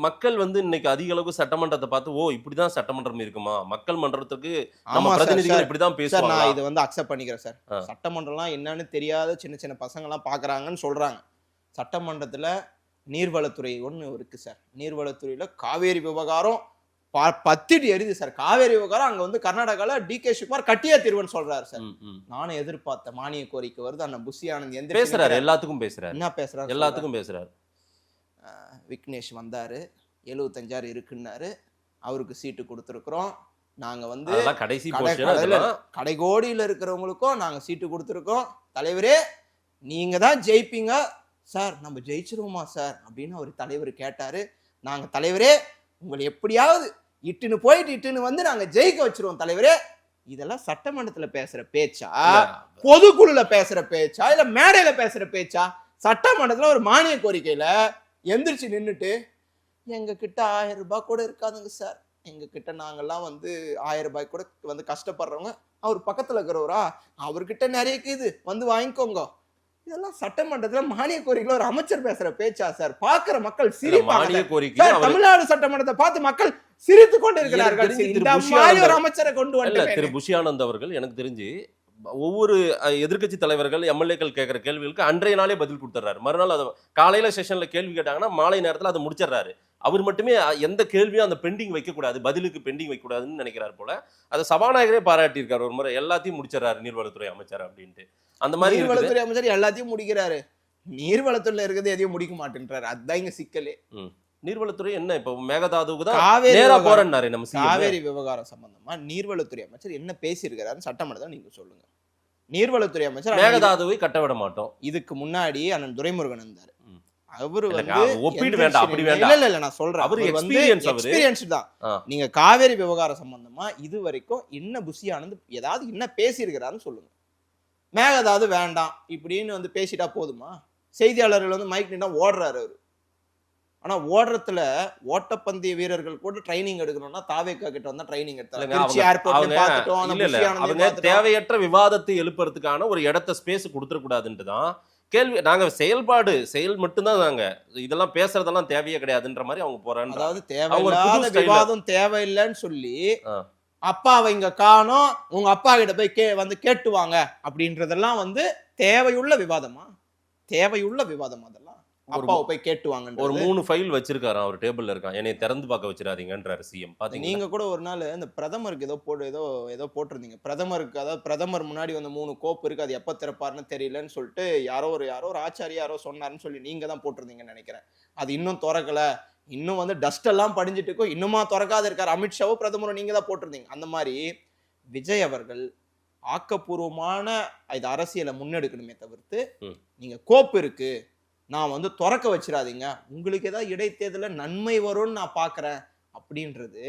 S4: மக்கள் வந்து இன்னைக்கு அதிக அளவுக்கு சட்டமன்றத்தை பார்த்து ஓ இப்படிதான் சட்டமன்றம் இருக்குமா, மக்கள் மன்றத்துக்கு நம்ம பிரதிநிதிகள் இப்படிதான் பேசுவாங்க.
S5: நான் இது வந்து அக்செப்ட் பண்ணிக்கிறேன் சார். சட்டமன்றம்லாம் என்னன்னு தெரியாத சின்ன பசங்க எல்லாம் பாக்குறாங்கன்னு சொல்றாங்க. சட்டமன்றத்துல நீர்வளத்துறை ஒண்ணு இருக்கு சார். நீர்வளத்துறையில காவேரி விவகாரம் பத்திட்டு எரியுது சார். காவேரி விவகாரம் அங்க வந்து கர்நாடகால டிகே சிவகுமார் கட்டியா தீர்வுன்னு சொல்றாரு சார். நானும் எதிர்பார்த்த மானிய கோரிக்கை வருது. அண்ணன் புஷி ஆனந்த் எந்த
S4: பேசுறாரு, எல்லாத்துக்கும் பேசுறாரு.
S5: என்ன பேசுறாரு?
S4: எல்லாத்துக்கும் பேசுறாரு.
S5: விக்னேஷ் வந்தாரு, 75,000 இருக்குன்னாரு, அவருக்கு சீட்டு கொடுத்துருக்குறோம். நாங்க வந்து
S4: கடைசி
S5: கடைகோடியில இருக்கிறவங்களுக்கும் நாங்க சீட்டு கொடுத்துருக்கோம். தலைவரே நீங்க தான் ஜெயிப்பீங்க சார், நம்ம ஜெயிச்சிருவோமா சார் அப்படின்னு அவர் தலைவர் கேட்டாரு. நாங்க தலைவரே உங்களை எப்படியாவது இட்டுன்னு வந்து நாங்க ஜெயிக்க வச்சிருவோம் தலைவரே. இதெல்லாம் சட்டமன்றத்துல பேசுற பேச்சா, பொதுக்குழுல பேசுற பேச்சா, இல்ல மேடையில பேசுற பேச்சா? சட்டமன்றத்துல ஒரு மானிய கோரிக்கையில எந்திரிச்சு நின்றுட்டு எங்க கிட்ட 1000 ரூபாய் கூட இருக்காதுங்க சார், எங்க கிட்ட நாங்கெல்லாம் வந்து 1000 ரூபாய் கூட வந்து கஷ்டப்படுறவங்க, அவர் பக்கத்துல இருக்கிறவரா, அவர்கிட்ட நிறைய இருக்குது வந்து வாங்கிக்கோங்க. இதெல்லாம் சட்டமன்றத்துல மானிய கோரிக்கையில ஒரு அமைச்சர் பேசுற பேச்சா சார்? பாக்குற மக்கள் சிரிப்பாங்க. தமிழ்நாடு சட்டமன்றத்தை பார்த்து மக்கள் சிரித்து கொண்டு இருக்கிறார்கள். இந்த மாதிரி ஒரு அமைச்சரை கொண்டு வந்து
S4: திரு புஷி ஆனந்த் அவர்கள் எனக்கு தெரிஞ்சு ஒவ்வொரு எதிர்கட்சி தலைவர்கள் எம்எல்ஏக்கள் கேட்கிற கேள்விகளுக்கு அன்றைய நாளே பதில் கொடுத்துறாரு. மறுநாள் அதை காலையில செஷன்ல கேள்வி கேட்டாங்கன்னா மாலை நேரத்துல அதை முடிச்சிடறாரு. அவர் மட்டுமே எந்த கேள்வியும் அந்த பெண்டிங் வைக்கக்கூடாது, பதிலுக்கு பெண்டிங் வைக்கக்கூடாதுன்னு நினைக்கிறார் போல. அதை சபாநாயகரே பாராட்டியிருக்காரு ஒரு முறை. எல்லாத்தையும் முடிச்சிடறாரு நீர்வளத்துறை அமைச்சர் அப்படின்ட்டு. அந்த மாதிரி
S5: நீர்வளத்துறை அமைச்சர் எல்லாத்தையும் முடிக்கிறாரு, நீர்வளத்துறையில இருக்கிறது எதையும் முடிக்க மாட்டேன்றாரு. அதுதான் இங்க சிக்கலே.
S4: நீர்வளத்துறை என்ன இப்ப மேகதாதுவுக்கு தான் நேரா போறேன்னாரு. நம்ம
S5: காவேரி விவகாரம் சம்பந்தமா நீர்வளத்துறை அமைச்சர் என்ன பேசியிருக்கிறாரு சட்டமன்றத்தில் நீங்க சொல்லுங்க. நீர்வளத்துறை அமைச்சர்
S4: மேகதாதுவை கட்ட விட மாட்டோம்.
S5: இதுக்கு முன்னாடி அண்ணன் துரைமுருகன் இருந்தாரு. அவரு வந்து
S4: ஒப்பீடு வேண்டாம், அப்படி வேண்டாம்.
S5: இல்ல நான் சொல்றேன்,
S4: அவரு
S5: எக்ஸ்பீரியன்ஸ் தான். நீங்க காவேரி விவகாரம் சம்பந்தமா இது வரைக்கும் என்ன புஷி ஆனந்த் ஏதாவது என்ன பேசியிருக்கிறாருன்னு சொல்லுங்க. மேகதாது வேண்டாம் இப்படின்னு வந்து பேசிட்டா போதுமா? செய்தியாளர்கள் வந்து மைக் நின்னா ஓடுறாரு அவரு. ஆனா ஓடுறதுல ஓட்டப்பந்தய வீரர்கள் கூட ட்ரைனிங் எடுக்கணும்னா தாவேக்கா கிட்ட வந்தா ட்ரைனிங் எடுத்தாங்க.
S4: தேவையற்ற விவாதத்தை எழுப்புறதுக்கான ஒரு இடத்த ஸ்பேஸ் கொடுத்துட கூடாதுன்ட்டுதான் கேள்வி. நாங்க செயல் மட்டும்தான் நாங்க இதெல்லாம் பேசுறதெல்லாம் தேவையே கிடையாதுன்ற மாதிரி அவங்க போறாங்க.
S5: அதாவது தேவையில்லாத விவாதம் தேவையில்லைன்னு சொல்லி அப்பாவை இங்க காணோம், உங்க அப்பா கிட்ட போய் வந்து கேட்டுவாங்க அப்படின்றதெல்லாம் வந்து தேவையுள்ள விவாதமா? தேவையுள்ள விவாதம் அதெல்லாம். அப்பாவை போய் கேட்டுவாங்க.
S4: ஒரு 3 ஃபைல் வச்சிருக்காரு அவர் டேபிள்ல இருக்கான். என்னை திறந்து பார்க்க வச்சிடாதீங்கன்றாரு சிஎம். பாத்தீங்க
S5: நீங்க கூட ஒரு நாள் இந்த பிரதமருக்கு ஏதோ போட்டிருந்தீங்க. பிரதமருக்கு, அதாவது பிரதமர் முன்னாடி வந்து 3 கோப்பு இருக்கு, அது எப்ப திறப்பாருன்னு தெரியலன்னு சொல்லிட்டு யாரோ ஒரு ஆச்சாரியா யாரோ சொன்னாருன்னு சொல்லி நீங்க தான் போட்டிருந்தீங்கன்னு நினைக்கிறேன். அது இன்னும் திறக்கல, இன்னும் வந்து டஸ்ட் எல்லாம் படிஞ்சிட்டு இருக்கும், இன்னுமா திறக்காத இருக்காரு. அமித்ஷாவோ பிரதமரும் நீங்க தான் போட்டிருந்தீங்க. அந்த மாதிரி விஜய் அவர்கள் ஆக்கப்பூர்வமான இது அரசியலை முன்னெடுக்கணுமே தவிர்த்து நீங்க கோப்பு இருக்கு நான் வந்து திறக்க வச்சிடாதீங்க, உங்களுக்கு ஏதாவது இடைத்தேர்தல நன்மை வரும்னு நான் பாக்குறேன் அப்படின்றது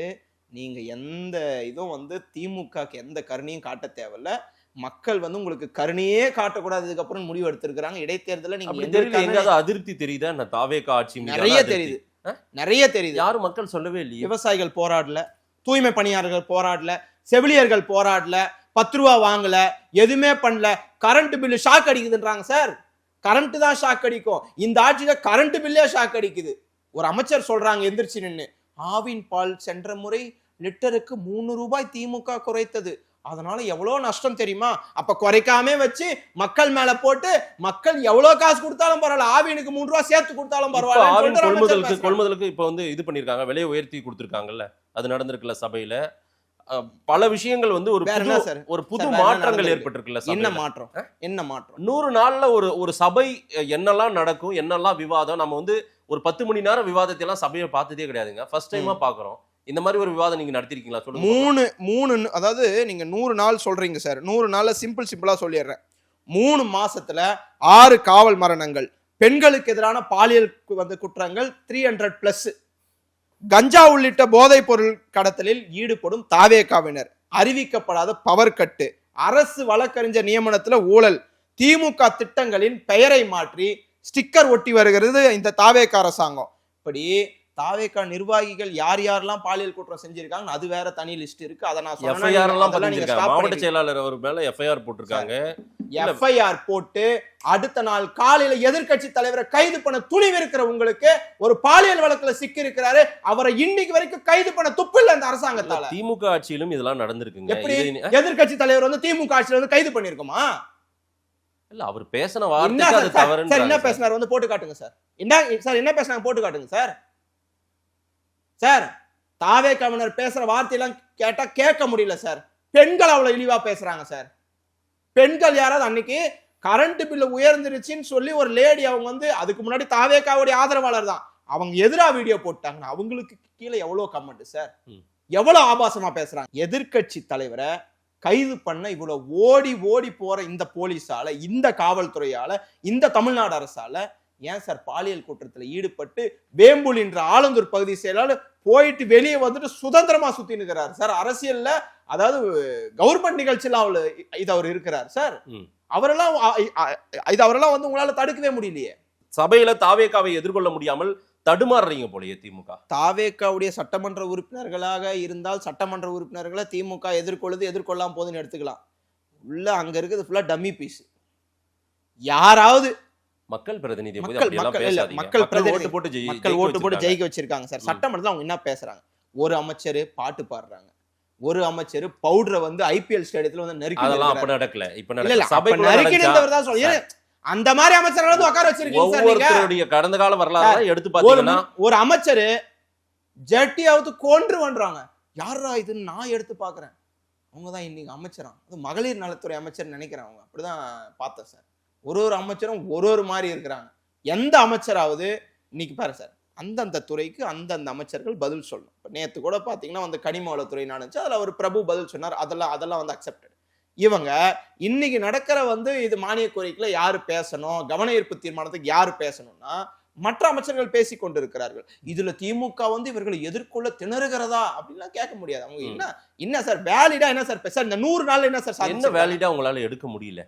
S5: நீங்க எந்த இதுவும் வந்து திமுகக்கு எந்த கருணையும் காட்ட தேவையில்ல. மக்கள் வந்து உங்களுக்கு கருணையே காட்டக்கூடாது இதுக்கப்புறம் முடிவு எடுத்திருக்கிறாங்க. இடைத்தேர்தல நீங்க
S4: அதிருப்தி தெரியுதா? நான் தாவேக்கா ஆட்சி
S5: நிறைய தெரியுது.
S4: யாரும் மக்கள் சொல்லவே இல்லையே.
S5: விவசாயிகள் போராடல, தூய்மை பணியாளர்கள் போராடல, செவிலியர்கள் போராடல, 10 ரூபா வாங்கல, எதுவுமே பண்ணல. கரண்ட் பில்லு ஷாக் அடிக்குதுன்றாங்க சார். கரண்ட் தான் ஷாக் அடிக்கும். இந்த ஆட்சியில கரண்ட் பில்லே ஷாக் அடிக்குது. ஒரு அமைச்சர் சொல்றாங்க எந்திரிச்சு நின்று, ஆவின் பால் சென்ற முறை லிட்டருக்கு 3 ரூபாய் திமுக குறைத்தது, அதனால எவ்வளவு நஷ்டம் தெரியுமா? அப்ப குறைக்காம வச்சு மக்கள் மேல போட்டு மக்கள் எவ்வளவு காசு கொடுத்தாலும் பரவாயில்ல, ஆவினுக்கு 3 ரூபாய் சேர்த்து கொடுத்தாலும் பரவாயில்ல.
S4: கொள்முதலுக்கு இப்ப வந்து இது பண்ணிருக்காங்க, விலையை உயர்த்தி கொடுத்திருக்காங்கல்ல, அது நடந்திருக்குல்ல சபையில. பல விஷயங்கள் வந்து ஒரு புது மாற்றங்கள் ஏற்பட்டிருக்குல்ல.
S5: என்ன மாற்றம்? என்ன மாற்றம்?
S4: 100 நாள்ல ஒரு சபை என்னெல்லாம் நடக்கும், என்னெல்லாம் விவாதம், நம்ம வந்து ஒரு 10 மணி நேரம் விவாதத்தை எல்லாம் சபையை பார்த்ததே கிடையாதுங்க. ஃபர்ஸ்ட் டைமா பாக்குறோம். இந்த மாதிரி ஒரு விவாதம் நீங்க நடத்திருக்கீங்களா? சொல்லுங்க.
S5: 3 அதாவது நீங்க 100 நாள் சொல்றீங்க சார். 100 நாள்ல சிம்பிளா சொல்லிடுறேன். 3 மாசத்துல 6 காவல் மரணங்கள், பெண்களுக்கு எதிரான பாலியல் குற்றங்கள் 300+, கஞ்சா உள்ளிட்ட போதைப் பொருள் கடத்தலில் ஈடுபடும் தாவேகாவினர், அறிவிக்கப்படாத பவர் கட்டு, அரசு வழக்கறிஞர் நியமனத்துல ஊழல், திமுக திட்டங்களின் பெயரை மாற்றி ஸ்டிக்கர் ஒட்டி வருகிறது இந்த தாவேகா அரசாங்கம். இப்படி தாவேகா நிர்வாகிகள் யாரெல்லாம் பாலியல் குற்றம் செஞ்சிருக்காங்க அது வேற தனி லிஸ்ட் இருக்கு. அத நான்
S4: சொல்றேன். மாவட்ட செயலாளர் அவர் மேல எஃப்ஐஆர் போட்டிருக்காங்க.
S5: எஃப்ஐஆர் போட்டு அடுத்த நாள் காலையில எதிர்க்கட்சி தலைவரை கைது பண்ண துணிவு இருக்கிற உங்களுக்கு ஒரு பாலியல் வழக்குல சிக்கி இருக்கிறாரு, அவரை இன்னைக்கு வரைக்கும் கைது பண்ண துப்பு இல்ல இந்த அரசாங்கத்தால.
S4: திமுக ஆட்சியிலும் இதெல்லாம் நடந்திருக்குங்க.
S5: எப்படி எதிர்க்கட்சி தலைவர் வந்து திமுக ஆட்சியில வந்து கைது பண்ணிருக்குமா?
S4: இல்ல அவர் பேசின வார்த்தைக்கு அது தவறு.
S5: சார் என்ன பேசினார் வந்து போட்டு காட்டுங்க சார். என்ன சார் என்ன பேசினாங்க போட்டு காட்டுங்க சார். சார் தாவேகாவினர் பேசுற வார்த்தையெல்லாம் கேட்டா கேட்க முடியல சார். பெண்கள் அவ்வளவு இழிவா பேசுறாங்க சார். பெண்கள் யாராவது அன்னைக்கு கரண்ட் பில்லு உயர்ந்துருச்சுன்னு சொல்லி ஒரு லேடி அவங்க வந்து அதுக்கு முன்னாடி தாவேகாவுடைய ஆதரவாளர் தான், அவங்க எதிரா வீடியோ போட்டாங்க, அவங்களுக்கு கீழே எவ்வளவு கமெண்ட் சார், எவ்வளவு ஆபாசமா பேசுறாங்க. எதிர்கட்சி தலைவரை கைது பண்ண இவ்வளவு ஓடி போற இந்த போலீஸால, இந்த காவல்துறையால, இந்த தமிழ்நாடு அரசால ஏன் சார் பாலியல் குற்றத்துல ஈடுபட்டு வேம்புல் என்ற ஆலந்தூர் பகுதி செயலாளர் போயிட்டு வெளியே வந்துட்டு சுதந்திரமா சுத்தி நிற்கிறார் சார். அரசியல்ல அதாவது கவர்மெண்ட் நிகழ்ச்சியில அவர் இருக்கிறார் சார். அவரெல்லாம் வந்து உங்களால தடுக்கவே முடியலையே.
S4: சபையில தாவேகாவை எதிர்கொள்ள முடியாமல் தடுமாறுறீங்க போலயே திமுக.
S5: தாவேகாவுடைய சட்டமன்ற உறுப்பினர்களாக இருந்தால் சட்டமன்ற உறுப்பினர்களை திமுக எதிர்கொள்ளாம போதுன்னு எடுத்துக்கலாம். உள்ள அங்க இருக்குது ஃபுல்லா டம்மி பீஸ். யாராவது
S4: மக்கள் பிரதிநிதி
S5: மக்கள் ஓட்டு போட்டு ஜெயிக்க வச்சிருக்காங்க சார். சட்டமன்றத்துல அவங்க என்ன பேசுறாங்க? ஒரு அமைச்சர் பாட்டு பாடுறாங்க, ஒரு அமைச்சர் பவுடரை வந்து ஐபிஎல் ஸ்டேடியத்துல வந்து நறுக்கி அந்த மாதிரி அமைச்சர்கள் வந்து உட்கார வச்சிருக்கீங்க.
S4: கடந்த கால வரலாறு எடுத்து பாத்தீங்கன்னா
S5: ஒரு அமைச்சர் ஜட்டியாவது கொன்று பண்றாங்க. யாரா இதுன்னு நான் எடுத்து பாக்குறேன். அவங்கதான் இன்னைக்கு அமைச்சரா, அது மகளிர் நலத்துறை அமைச்சர் நினைக்கிறேன். அவங்க அப்படிதான் பார்த்தேன் சார். ஒரு அமைச்சரும் ஒரு மாதிரி இருக்கிறாங்க. எந்த அமைச்சராவது இன்னைக்கு பாரு சார், அந்தந்த துறைக்கு அந்தந்த அமைச்சர்கள் பதில் சொல்லணும். இப்போ நேற்று கூட பார்த்தீங்கன்னா வந்து கனிம வளத்துறை நினைச்சு அதில் ஒரு பிரபு பதில் சொன்னார். அதெல்லாம் வந்து அக்செப்டட். இவங்க இன்னைக்கு நடக்கிற வந்து இது மானிய கோரிக்கையில யாரு பேசணும், கவன ஈர்ப்பு தீர்மானத்துக்கு யாரு பேசணும்னா மற்ற அமைச்சர்கள் பேசி கொண்டிருக்கிறார்கள். இதுல திமுக வந்து இவர்களை எதிர்கொள்ள திணறுகிறதா அப்படின்லாம் கேட்க முடியாது. அவங்க என்ன சார் வேலிடா என்ன சார் பேச இந்த 100 நாள் என்ன சார்
S4: என்ன வேலிடா உங்களால எடுக்க முடியல?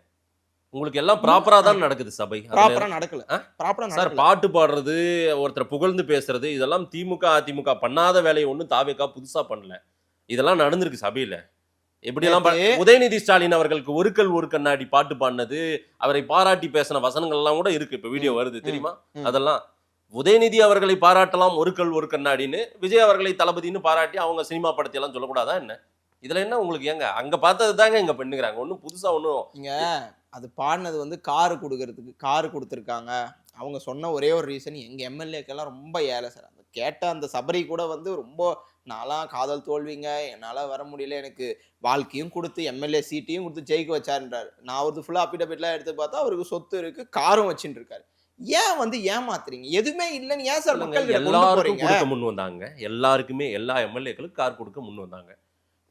S4: உங்களுக்கு எல்லாம் ப்ராப்பரா தான் நடக்குது சபை.
S5: ப்ராப்பரா நடக்கல.
S4: சார் பாட்டு பாடுறது, ஒருத்தர் புகழ்ந்து பேசுறது, இதெல்லாம் திமுக அதிமுக பண்ணாத வேலையை ஒன்றும் தாவேகா புதுசா பண்ணல. இதெல்லாம் நடந்திருக்கு சபையில. எப்படி எல்லாம் உதயநிதி ஸ்டாலின் அவர்களுக்கு ஒரு கண்ணாடி பாட்டு பாடினது, அவரை பாராட்டி பேசின வசனங்கள் எல்லாம் கூட இருக்கு. இப்ப வீடியோ வருது தெரியுமா? அதெல்லாம் உதயநிதி அவர்களை பாராட்டலாம் ஒரு கண்ணாடின்னு, விஜய் அவர்களை தளபதினு பாராட்டி அவங்க சினிமா படத்தை எல்லாம் சொல்லக்கூடாதா என்ன? இதுல என்ன உங்களுக்கு ஏங்க அங்க பார்த்தது தாங்க இங்க பண்ணுகிறாங்க. ஒன்னும் புதுசா ஒன்னும்
S5: இங்க அது பாடினது வந்து காரு கொடுத்துருக்காங்க. அவங்க சொன்ன ஒரே ஒரு ரீசன், எங்க எம்எல்ஏக்கெல்லாம் ரொம்ப ஏழை சார். அந்த கேட்ட அந்த சபரி கூட வந்து ரொம்ப நான்லாம் காதல் தோல்விங்க, என்னால் வர முடியல, எனக்கு வாழ்க்கையும் கொடுத்து எம்எல்ஏ சீட்டையும் கொடுத்து ஜெயிக்க வச்சாருன்றாரு. நான் அவருக்கு ஃபுல்லாக அப்பிடபிட்லாம் எடுத்து பார்த்தா அவருக்கு சொத்து இருக்கு, காரும் வச்சுட்டு இருக்காரு. ஏன் வந்து ஏமாத்துறீங்க? எதுவுமே இல்லைன்னு ஏன் சார் மக்கள்
S4: எல்லாருக்கும் கொடுக்க முன் வந்தாங்க? எல்லாருக்குமே எல்லா எம்எல்ஏக்களுக்கும் கார் கொடுக்க முன் வந்தாங்க.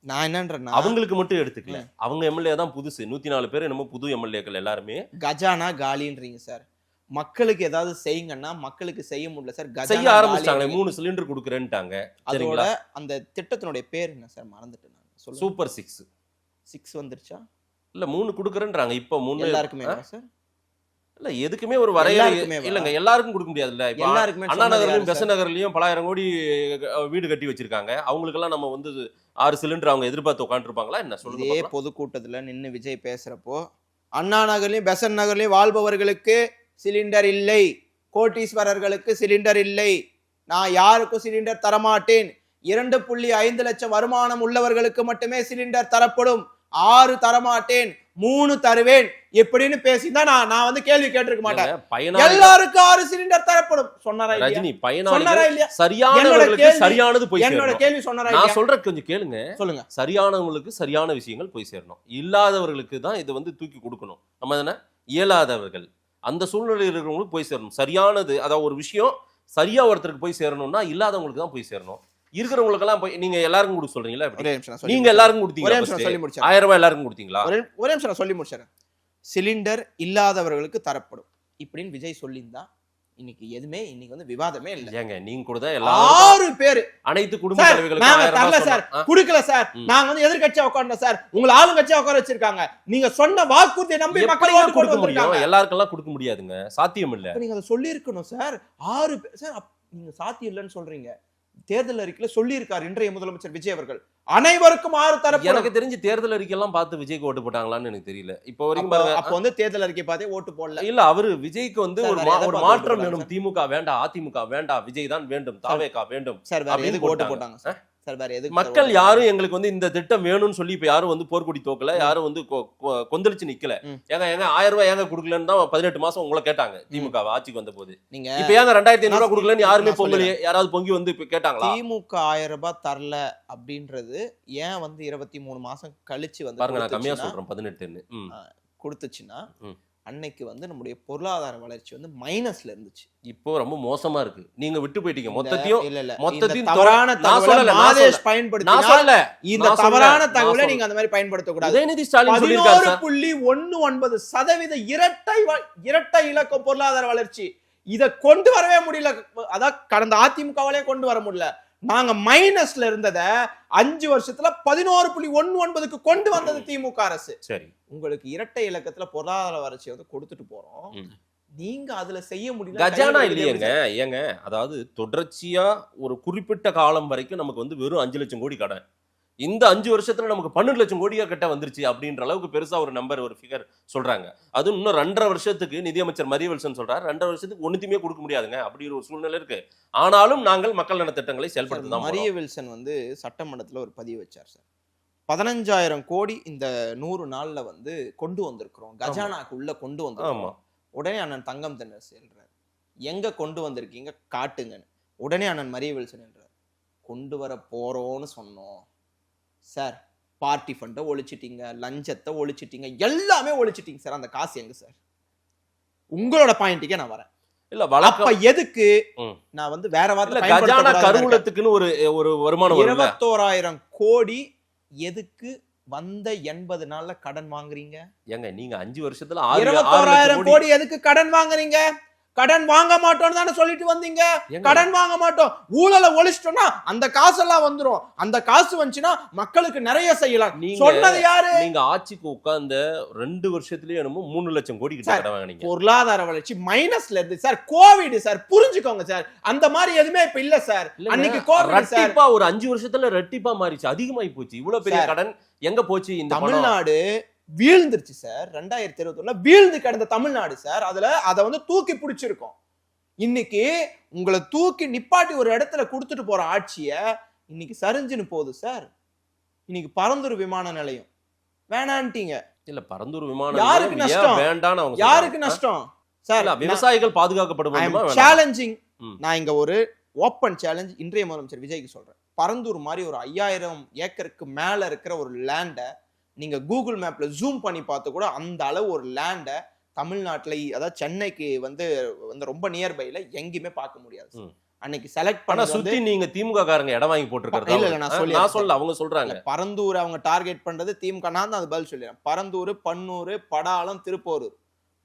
S5: நான் என்னன்றேன்னா
S4: அவங்களுக்கு மட்டும் எடுத்துக்கல, அவங்க எம்எல்ஏ தான் புதுசு 104 பேர் என்னமோ புது எம்எல்ஏக்கள் எல்லாருமே
S5: கஜானா காலின்றீங்க சார். மக்களுக்கு ஏதாவது செய்யுங்கன்னா மக்களுக்கு செய்ய முடியல சார்.
S4: செய்ய ஆரம்பிச்சாங்க. 3 சிலிண்டர் கொடுக்குறேன்ட்டாங்க.
S5: அதோட அந்த திட்டத்தினுடைய பேர் என்ன சார் மறந்துட்டேன் நான்.
S4: சூப்பர் 6
S5: வந்துருச்சா?
S4: இல்ல 3 கொடுக்குறேன்றாங்க. இப்போ 3
S5: எல்லாருக்குமே சார்?
S4: இல்ல எதுக்குமே ஒரு வரையறை இல்லங்க, எல்லாருக்கும் கொடுக்க முடியாதுல்ல. இப்போ அண்ணா நகர்லயும் பெச நகர்லயும் 10,000 கோடி வீடு கட்டி வச்சிருக்காங்க. அவங்களுக்கு எல்லாம் நம்ம வந்து 6 சிலிண்டர் அவங்க எதிர்பார்த்து உட்காந்துருப்பாங்களா என்ன? சொல்லுங்க.
S5: இதே பொதுக்கூட்டத்துல நின்று விஜய் பேசுறப்போ அண்ணா நகர்லயும் பெசன் நகர்லயும் வாழ்பவர்களுக்கு சிலிண்டர் இல்லை, கோட்டீஸ்வரர்களுக்கு சிலிண்டர் இல்லை, நான் யாருக்கும் சிலிண்டர் தரமாட்டேன், 2.5 லட்சம் வருமானம் உள்ளவர்களுக்கு மட்டுமே சிலிண்டர் தரப்படும், 6 தரமாட்டேன் 3 தருவேன் எப்படின்னு பேசிதான் நான் வந்து கேள்வி கேட்டிருக்க மாட்டேன். எல்லாருக்கும் 6 சிலிண்டர் தரப்படும் சொன்னாரா
S4: ரஜினி
S5: சொன்னாரா இல்லையா?
S4: சரியானவர்களுக்கு சரியானது போய்
S5: என்னோட
S4: சேரணும்.
S5: கேள்வி சொன்னாரா
S4: நான் சொல்ற கொஞ்சம் கேளுங்க.
S5: சொல்லுங்க.
S4: சரியானவங்களுக்கு சரியான விஷயங்கள் போய் சேரணும். இல்லாதவர்களுக்கு தான் இது வந்து தூக்கி கொடுக்கணும். நம்ம தானே இயலாதவர்கள் அந்த சூழ்நிலையில் இருக்கிறவங்களுக்கு போய் சேரணும். சரியானது அதாவது ஒரு விஷயம் சரியா ஒருத்தருக்கு போய் சேரணும்னா இல்லாதவங்களுக்கு தான் போய் சேரணும். இருக்கிறவங்களுக்கெல்லாம் போய் நீங்க எல்லாருக்கும் கொடுக்க சொல்றீங்களா? நீங்க எல்லாருக்கும் கொடுத்தீங்களா? 1000 ரூபாய் எல்லாருக்கும் கொடுத்தீங்களா?
S5: ஒரே நிமிஷம் நான் சொல்லி முடிச்சேன். சிலிண்டர் இல்லாதவர்களுக்கு தரப்படும் இப்படின்னு விஜய் சொல்லியிருந்தா இன்னைக்கு எதுவுமே இன்னைக்கு வந்து விவாதமே இல்ல.
S4: ஏங்க நீங்க கூட
S5: 6 பேர்
S4: அனைத்து குடும்ப தலைவர்களுக்கும்
S5: சார் குடுக்கல சார். நாங்க வந்து எதிர்க்கட்சியா உட்கார்ந்தோம் சார். உங்களை ஆளுங்கட்சியா உட்கார வச்சிருக்காங்க. நீங்க சொன்ன வாக்குறுதியை நம்பி மக்கள் ஓட்டு போட்டு வந்திருக்காங்க.
S4: எல்லாருக்கெல்லாம் கொடுக்க முடியாதுங்க. சாத்தியம் இல்ல.
S5: நீங்க அதை சொல்லி இருக்கணும் சார். 6 பேர் சார் நீங்க சாத்தியம் இல்லைன்னு சொல்றீங்க. தேர்தல் அறிக்கையில சொல்லி இருக்காரு இன்றைய முதலமைச்சர் விஜய் அவர்கள் அனைவருக்கும் 6 தரப்பு.
S4: எனக்கு தெரிஞ்சு தேர்தல் அறிக்கை எல்லாம் பார்த்து விஜய்க்கு ஓட்டு போட்டாங்களான்னு எனக்கு தெரியல. இப்போ வரைக்கும் பாருங்க.
S5: அப்ப வந்து தேர்தல் அறிக்கை பார்த்தே ஓட்டு போடல.
S4: இல்ல அவரு விஜய்க்கு வந்து ஒரு மாற்றம் வேணும். திமுக வேண்டாம், அதிமுக வேண்டாம், விஜய் தான் வேண்டும், தாவேகா வேண்டும்
S5: சார். வேற எதுக்கு ஓட்டு போட்டாங்க சார்?
S4: மக்கள் யாரும் எங்களுக்கு வந்து இந்த திட்டம் வேணும்னு சொல்லி இப்ப யாரும் வந்து போர்க்குடி தோக்கல, யாரும் வந்து கொந்தளிச்சு நிக்கல. ஏங்க 1000 ரூபாய் ஏங்க கொடுக்கலன்னு தான் 18 மாசம் உங்களை கேட்டாங்க திமுக ஆட்சிக்கு வந்த போது.
S5: நீங்க
S4: இப்ப ஏங்க 2500 ரூபாய் கொடுக்கலன்னு யாருமே பொங்கலையே யாராவது பொங்கி வந்து இப்ப கேட்டாங்களா?
S5: திமுக 1000 ரூபாய் தரல அப்படின்றது ஏன் வந்து 23 மாசம் கழிச்சு வந்து
S4: பாருங்க நான் கம்மியா சொல்றேன் 18
S5: கொடுத்துச்சுன்னா அன்னைக்கு வந்து நம்முடைய பொருளாதார வளர்ச்சி வந்து மைனஸ்ல இருந்துச்சு.
S4: இப்போ ரொம்ப மோசமா இருக்கு. நீங்க விட்டு போயிட்டீங்க மொத்தத்தையும்
S5: தவறான தகவலை மாதேஷ் பயன்படுத்தினால இந்த தவறான தகவலை நீங்க அந்த மாதிரி பயன்படுத்த கூடாது.
S4: உதயநிதி ஸ்டாலின் சொல்லிருக்காரு
S5: 11.19% இரட்டை இலக்கம் பொருளாதார வளர்ச்சி. இத கொண்டு வரவே முடியல. அதான் கடந்த அதிமுகவாலே கொண்டு வர முடியல. நாங்க மைனஸ்ல இருந்தத 5 வருஷத்துல 11.19க்கு கொண்டு வந்தது திமுக அரசு.
S4: சரி,
S5: உங்களுக்கு இரட்டை இலக்கத்துல பொருளாதார வளர்ச்சி வந்து கொடுத்துட்டு போறோம். நீங்க அதுல செய்ய முடியல.
S4: கஜானா இல்லையேங்க. ஏங்க அதாவது தொடர்ச்சியா ஒரு குறிப்பிட்ட காலம் வரைக்கும் நமக்கு வந்து வெறும் 5 லட்சம் கோடி கடன். இந்த 5 வருஷத்துல நமக்கு 12 லட்சம் கோடியா கிட்ட வந்துருச்சு அப்படின்ற அளவுக்கு பெருசா ஒரு நம்பர் ஒரு ஃபிகர் சொல்றாங்க. அது இன்னும் 2.5 வருஷத்துக்கு நிதியமைச்சர் மரியவல்சன் சொல்றாரு 2.5 வருஷத்துக்கு ஒண்ணுத்தையுமே கொடுக்க முடியாதுங்க அப்படி ஒரு சூழ்நிலை இருக்கு. ஆனாலும் நாங்கள் மக்கள் நல திட்டங்களை செயல்படுத்தலாம்.
S5: மரியவல்சன் வந்து சட்டமன்றத்துல ஒரு பதிவு வச்சார் சார். 15,000 கோடி இந்த 100 நாள்ல வந்து கொண்டு வந்திருக்கிறோம், கஜானாக்கு உள்ள கொண்டு வந்திருக்கோம். உடனே அண்ணன் தங்கம் தென்னரசு சொல்றாரு எங்க கொண்டு வந்திருக்கீங்க காட்டுங்கன்னு. உடனே அண்ணன் மரியவல்சன் என்றார் கொண்டு வர போறோம்னு சொன்னோம் சார். பார்ட்டி ஃபண்டை ஒழிச்சிட்டீங்க, லஞ்சத்தை ஒழிச்சிட்டீங்க, எல்லாமே ஒழிச்சிட்டீங்க சார். அந்த காசு எங்க சார்? உங்களோட பாயிண்ட்டுக்கே நான் வரேன்.
S4: இல்ல
S5: அப்ப எதுக்கு நான் வந்து வேற வார்த்தை
S4: கஜானா கருவூலத்துக்குன்னு ஒரு வருமானம்
S5: 21,000 கோடி எதுக்கு வந்த 80 நாள்ல கடன் வாங்குறீங்க?
S4: ஏங்க நீங்க 5 வருஷத்துல
S5: 21,000 கோடி எதுக்கு கடன் வாங்குறீங்க? கடன் வாங்க மாட்டோம்னு தானே சொல்லிட்டு வந்தீங்க. கடன் வாங்க மாட்டோம், ஊழலை ஒழிச்சிட்டோம்னா அந்த காசெல்லாம் வந்துரும். அந்த காசு வந்துச்சுன்னா மக்களுக்கு நிறைய செய்யலாம். சொன்னது யாரு?
S4: நீங்க ஆட்சிக்கு உட்கார்ந்த 2 வருஷத்துலயே என்னமோ 3 லட்சம் கோடி கிட்ட கடன் வாங்குனீங்க.
S5: பொருளாதார வளர்ச்சி மைனஸ்ல இருந்து சார். கோவிட் சார், புரிஞ்சுக்கோங்க சார். அந்த மாதிரி எதுவுமே இப்ப இல்ல சார். அன்னைக்கு கோவிட் சார்
S4: ஒரு 5 வருஷத்துல ரெட்டிப்பா மாறிச்சு, அதிகமாயி போச்சு. இவ்வளவு பெரிய கடன் எங்க போச்சு? இந்த
S5: தமிழ்நாடு வீழ்ந்துருச்சு சார். 2021 வீழ்ந்து கிடந்த தமிழ்நாடு சார். அதை வந்து தூக்கி பிடிச்சிருக்கோம். இன்னைக்கு உங்களை தூக்கி நிப்பாட்டி ஒரு இடத்துல கொடுத்துட்டு போற ஆட்சிய இன்னைக்கு சரிஞ்சுன்னு போகுது சார். இன்னைக்கு பரந்தூர் விமான நிலையம் வேணான்ட்டீங்க.
S4: இல்ல பரந்தூர் விமான
S5: யாருக்கு நஷ்டம்?
S4: வேண்டான்னு அவங்க
S5: யாருக்கு நஷ்டம் சார்?
S4: விவசாயிகள் பாதுகாக்கப்படும்.
S5: சேலஞ்சிங். நான் இங்க ஒரு ஓப்பன் சேலஞ்ச் இன்றைய முதலமைச்சர் விஜய்க்கு சொல்றேன். பரந்தூர் மாதிரி ஒரு 5000 ஏக்கருக்கு மேல இருக்கிற ஒரு லேண்டை நீங்க கூகுள் மேப்ல ஜூம் பண்ணி பார்த்து கூட அந்த அளவு ஒரு லேண்டை தமிழ்நாட்டுல, அதாவது சென்னைக்கு வந்து ரொம்ப நியர்பைல எங்கேயுமே பார்க்க முடியாது. அன்னைக்கு செலக்ட் பண்ண
S4: சுத்தி நீங்க திமுக காரங்க இடம் வாங்கி போட்டுருக்காங்க.
S5: இல்ல நான்
S4: சொல்ல அவங்க சொல்றாங்க
S5: பரந்தூர் அவங்க டார்கெட் பண்றது திமுக. நான் தான் அது பதில் சொல்லிடுறேன். பரந்தூர், பன்னூர், படாளம், திருப்போரூர்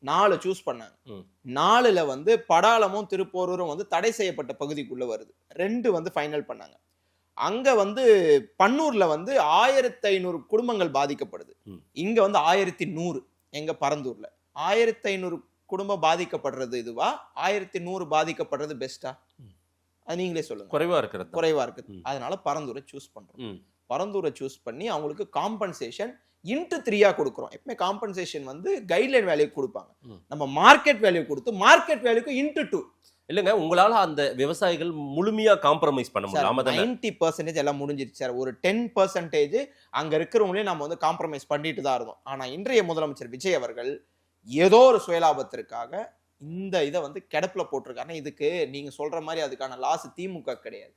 S5: 4 சூஸ் பண்ணாங்க. 4ல வந்து படாளமும் திருப்போரூரும் வந்து தடை செய்யப்பட்ட பகுதிக்குள்ள வருது. 2 வந்து ஃபைனல் பண்ணாங்க. அங்க வந்து பன்னூர்ல வந்து 1500 குடும்பங்கள் பாதிக்கப்படுது. இங்க வந்து 1100. எங்க பரந்தூர்ல 1500 குடும்பம் பாதிக்கப்படுறது இதுவா, 1100 பாதிக்கப்படுறது பெஸ்டா? அது நீங்களே சொல்லுங்க. குறைவா இருக்கு. அதனால பரந்தூரை சூஸ் பண்றோம். பரந்தூரை சூஸ் பண்ணி அவங்களுக்கு காம்பன்சேஷன் ×3 கொடுக்குறோம். எப்பவுமே காம்பன்சேஷன் வந்து கைட்லைன் வேல்யூ கொடுப்பாங்க. நம்ம மார்க்கெட் வேல்யூ கொடுத்து மார்க்கெட் வேல்யூக்கு ×2
S4: இல்லங்க உங்களால அந்த விவசாயிகள் முழுமையா காம்ப்ரமைஸ் பண்ண முடியல. ஆமா தானே?
S5: 90% எல்லாம் முடிஞ்சிருச்சு சார். ஒரு 10% அங்க இருக்கிறவங்களையும் நம்ம வந்து காம்ப்ரமைஸ் பண்ணிட்டு தான் இருந்தோம். ஆனா இன்றைய முதலமைச்சர் விஜய் அவர்கள் ஏதோ ஒரு சுயலாபத்திற்காக இந்த இதை வந்து கிடப்புல போட்டிருக்காங்க. இதுக்கு நீங்க சொல்ற மாதிரி அதுக்கான லாஸ் திமுக கிடையாது,